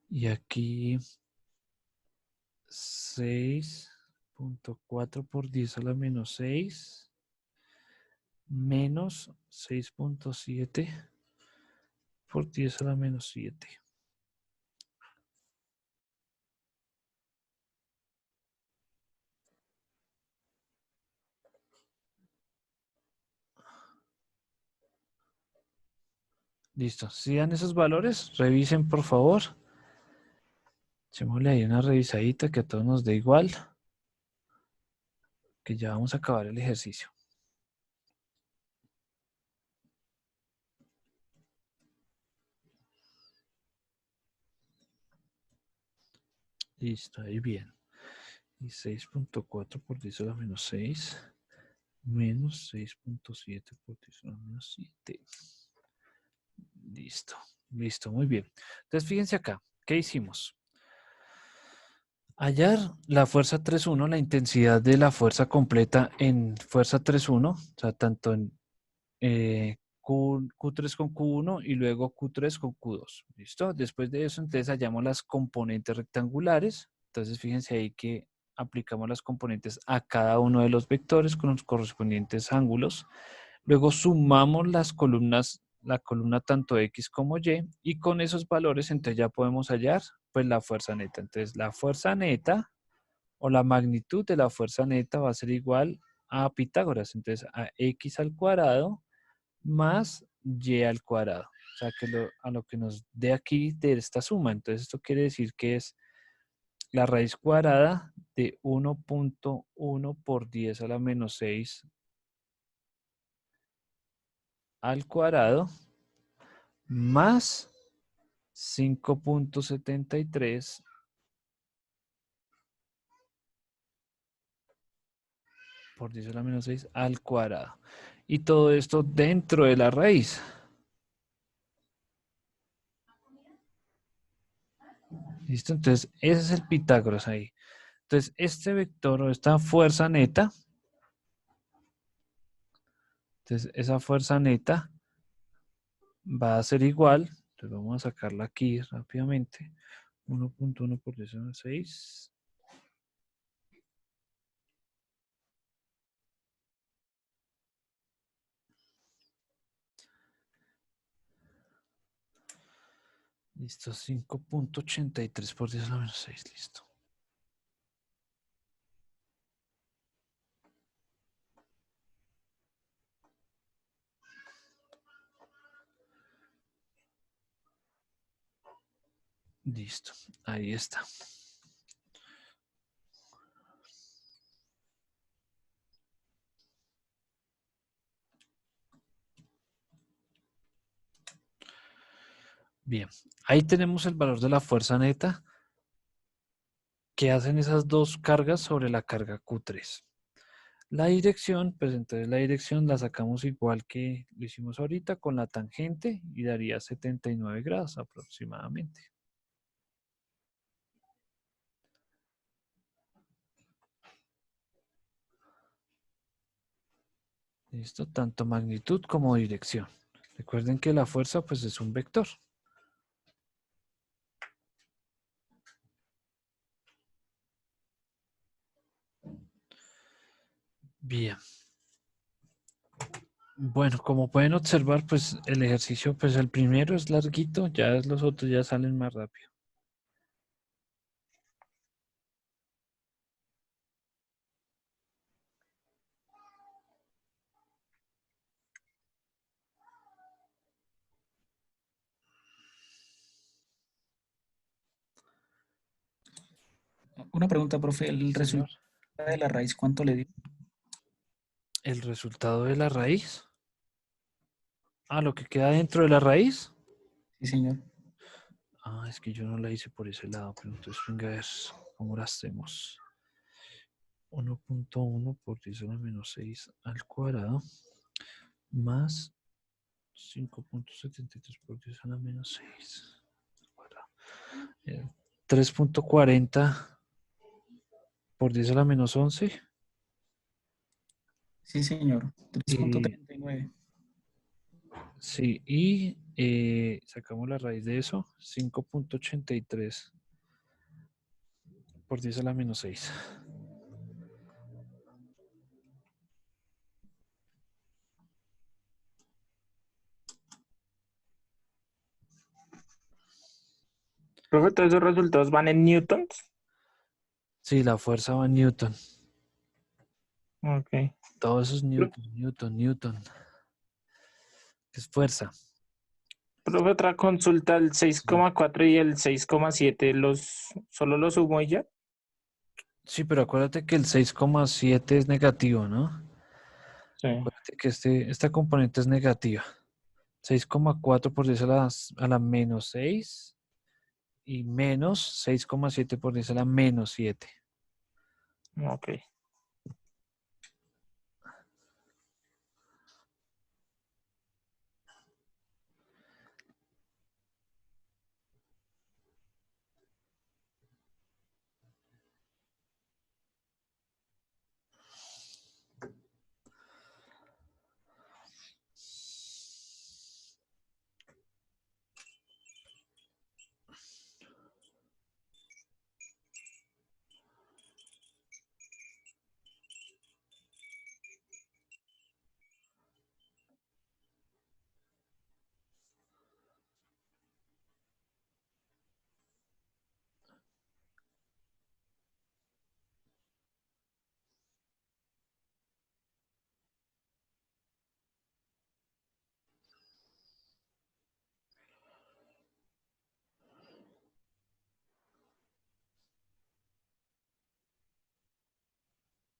Y aquí 6.4 por 10 a la menos 6 menos 6.7 por 10 a la menos 7. Listo. Si dan esos valores, revisen por favor. Echémosle ahí una revisadita que a todos nos dé igual. Que ya vamos a acabar el ejercicio. Listo, ahí bien. Y 6.4 por 10 a la menos 6 menos 6.7 por 10 a la menos 7. Listo, listo, muy bien. Entonces fíjense acá, ¿qué hicimos? Hallar la fuerza 3.1, la intensidad de la fuerza completa en fuerza 3.1, o sea, tanto en Q3 con Q1 y luego Q3 con Q2. ¿Listo? Después de eso, entonces hallamos las componentes rectangulares. Entonces, fíjense ahí que aplicamos las componentes a cada uno de los vectores con los correspondientes ángulos. Luego sumamos las columnas, la columna tanto X como Y con esos valores entonces ya podemos hallar pues la fuerza neta. Entonces, la fuerza neta o la magnitud de la fuerza neta va a ser igual a Pitágoras. Entonces, a X al cuadrado más Y al cuadrado. O sea, que a lo que nos dé aquí de esta suma. Entonces, esto quiere decir que es la raíz cuadrada de 1.1 por 10 a la menos 6 al cuadrado más 5.73 por 10 a la menos 6 al cuadrado. Y todo esto dentro de la raíz. ¿Listo? Entonces, ese es el Pitágoras ahí. Entonces, este vector o esta fuerza neta, entonces esa fuerza neta va a ser igual, entonces vamos a sacarla aquí rápidamente, 1.1 por 10 a la 6. Listo, 5.83 por 10 a la menos 6, listo. Listo, ahí está. Bien, ahí tenemos el valor de la fuerza neta que hacen esas dos cargas sobre la carga Q3. La dirección, pues entonces la dirección la sacamos igual que lo hicimos ahorita con la tangente y daría 79 grados aproximadamente. Listo, tanto magnitud como dirección. Recuerden que la fuerza pues es un vector. Bien. Bueno, como pueden observar, pues el ejercicio, pues el primero es larguito, ya los otros ya salen más rápido. Una pregunta, profe. ¿El Señor. resultado de la raíz cuánto le dio? ¿El resultado de la raíz? Ah, lo que queda dentro de la raíz. Sí, señor. Ah, es que yo no la hice por ese lado, pero entonces venga a ver cómo la hacemos. 1.1 por 10 a la menos 6 al cuadrado más 5.73 por 10 a la menos 6 al cuadrado. 3.40 por 10 a la menos 11. Sí, señor. Y, 3.39. sí, y sacamos la raíz de eso, 5.83 por 10 a la menos 6. Profe, todos esos resultados van en newtons. Sí, la fuerza va en Newton. Ok. Todo eso es Newton. Es fuerza. Profe, otra consulta, el 6,4 y el 6,7, ¿solo los sumo y ya? Sí, pero acuérdate que el 6,7 es negativo, ¿no? Sí. Acuérdate que esta componente es negativa. 6,4 por 10 a la menos 6 y menos 6,7 por 10 a la menos 7. Ok.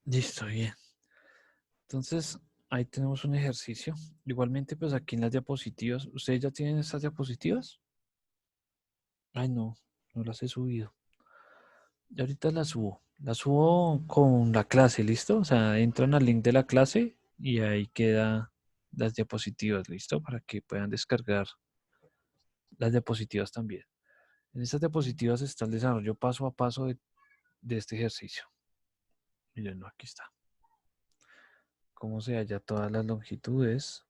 Listo, bien. Entonces, ahí tenemos un ejercicio. Igualmente, pues aquí en las diapositivas, ¿ustedes ya tienen estas diapositivas? Ay, no las he subido. Y ahorita las subo. Las subo con la clase, ¿listo? O sea, entran al link de la clase y ahí queda las diapositivas, ¿listo? Para que puedan descargar las diapositivas también. En estas diapositivas está el desarrollo paso a paso de este ejercicio. Miren, aquí está. Cómo se halla todas las longitudes.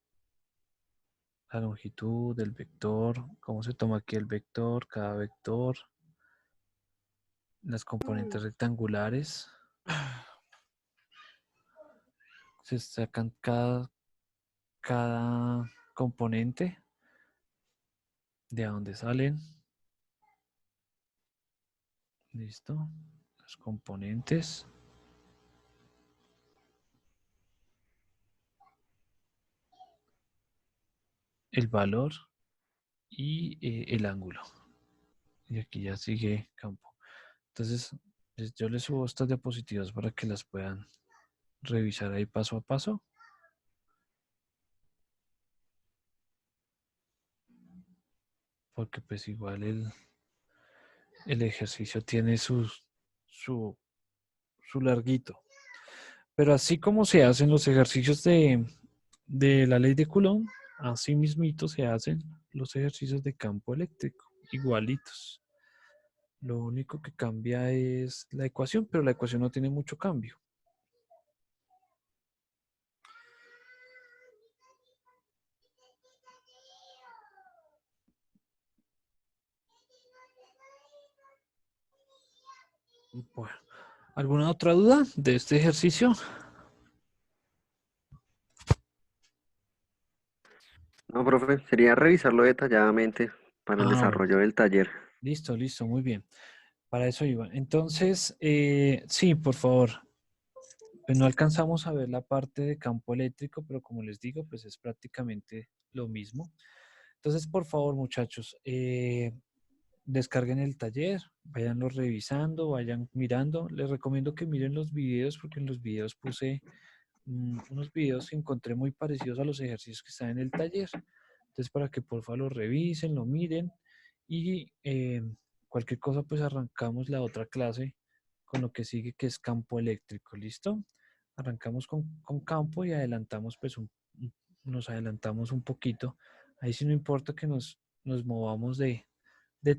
La longitud del vector, cómo se toma aquí el vector, cada vector, las componentes rectangulares. Se sacan cada componente de a dónde salen. Listo. Los componentes. El valor y el ángulo. Y aquí ya sigue campo. Entonces, yo les subo estas diapositivas para que las puedan revisar ahí paso a paso. Porque pues igual el ejercicio tiene su larguito. Pero así como se hacen los ejercicios de la ley de Coulomb, así mismito se hacen los ejercicios de campo eléctrico, igualitos. Lo único que cambia es la ecuación, pero la ecuación no tiene mucho cambio. Bueno, ¿alguna otra duda de este ejercicio? No, profe, sería revisarlo detalladamente para el Ah, bueno. desarrollo del taller. Listo, muy bien. Para eso iba. Entonces, sí, por favor. Pues no alcanzamos a ver la parte de campo eléctrico, pero como les digo, pues es prácticamente lo mismo. Entonces, por favor, muchachos, descarguen el taller, vayanlo revisando, vayan mirando. Les recomiendo que miren los videos porque en los videos puse unos videos que encontré muy parecidos a los ejercicios que están en el taller. Entonces, para que porfa lo revisen, lo miren y cualquier cosa, pues arrancamos la otra clase con lo que sigue, que es campo eléctrico. ¿Listo? Arrancamos con campo y adelantamos, pues nos adelantamos un poquito. Ahí sí no importa que nos movamos de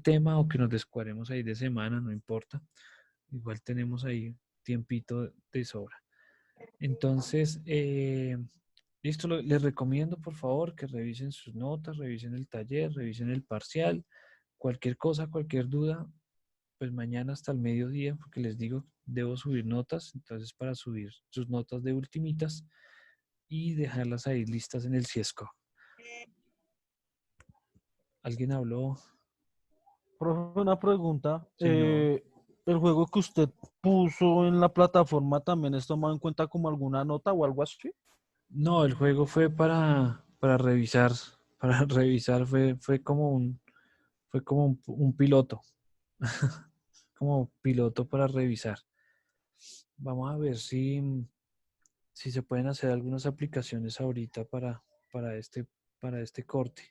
tema o que nos descuadremos ahí de semana, no importa. Igual tenemos ahí tiempito de sobra. Entonces, listo, les recomiendo por favor que revisen sus notas, revisen el taller, revisen el parcial, cualquier cosa, cualquier duda, pues mañana hasta el mediodía, porque les digo, debo subir notas, entonces para subir sus notas de ultimitas y dejarlas ahí listas en el CIESCO. ¿Alguien habló? Profe, una pregunta. Señor. ¿El juego que usted puso en la plataforma también es tomado en cuenta como alguna nota o algo así? No, el juego fue para revisar, fue como un piloto, como piloto para revisar. Vamos a ver si se pueden hacer algunas aplicaciones ahorita para este corte,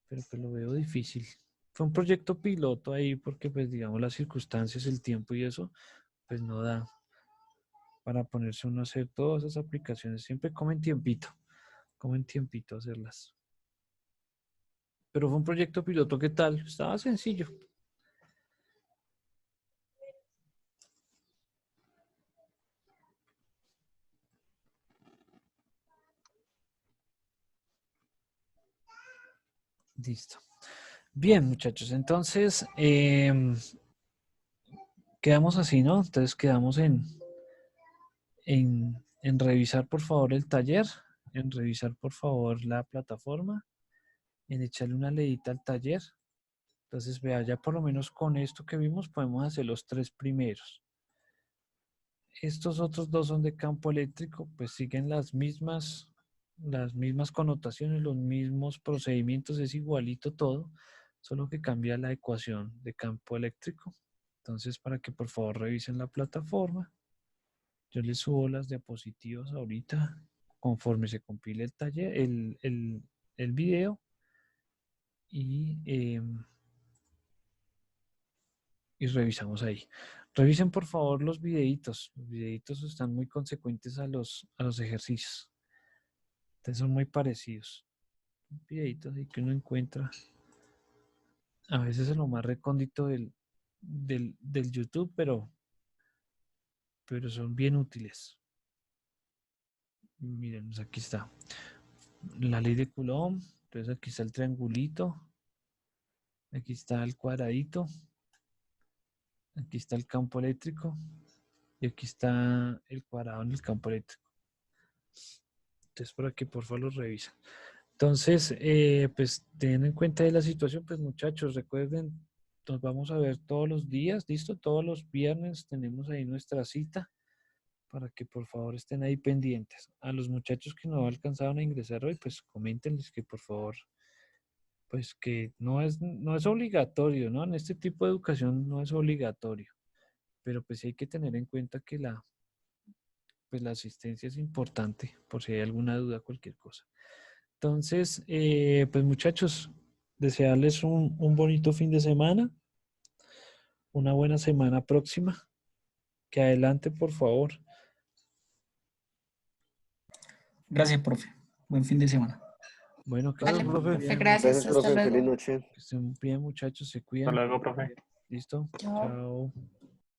pero pues lo veo difícil. Fue un proyecto piloto ahí porque pues digamos las circunstancias, el tiempo y eso, pues no da para ponerse uno a hacer todas esas aplicaciones. Siempre comen tiempito hacerlas. Pero fue un proyecto piloto, ¿qué tal? Estaba sencillo. Listo. Bien, muchachos, entonces quedamos así, ¿no? Entonces quedamos en revisar por favor el taller, en revisar por favor la plataforma, en echarle una leída al taller. Entonces, vea, ya por lo menos con esto que vimos podemos hacer los 3 primeros. Estos otros 2 son de campo eléctrico, pues siguen las mismas connotaciones, los mismos procedimientos, es igualito todo, solo que cambia la ecuación de campo eléctrico. Entonces, para que por favor revisen la plataforma, yo les subo las diapositivas ahorita conforme se compile el taller, el video y revisamos ahí. Revisen por favor los videitos. Los videitos están muy consecuentes a los ejercicios. Entonces son muy parecidos. Videitos ahí que uno encuentra. A veces es lo más recóndito del YouTube, pero son bien útiles. Miren, pues aquí está. La ley de Coulomb. Entonces aquí está el triangulito. Aquí está el cuadradito. Aquí está el campo eléctrico. Y aquí está el cuadrado en el campo eléctrico. Entonces, para que por favor los revisen. Entonces, pues teniendo en cuenta de la situación, pues muchachos, recuerden, nos vamos a ver todos los días, ¿listo? Todos los viernes tenemos ahí nuestra cita para que por favor estén ahí pendientes. A los muchachos que no alcanzaron a ingresar hoy, pues coméntenles que por favor, pues que no es obligatorio, ¿no? En este tipo de educación no es obligatorio, pero pues sí hay que tener en cuenta que la asistencia es importante por si hay alguna duda, cualquier cosa. Entonces, pues muchachos, desearles un bonito fin de semana, una buena semana próxima. Que adelante, por favor. Gracias, profe. Buen fin de semana. Bueno, que Vale, estén muy profe. bien. gracias, Gracias, hasta profe. Feliz luego. noche. Que estén bien, muchachos, se Hasta cuidan. luego, profe. ¿Listo? Chao. Chao.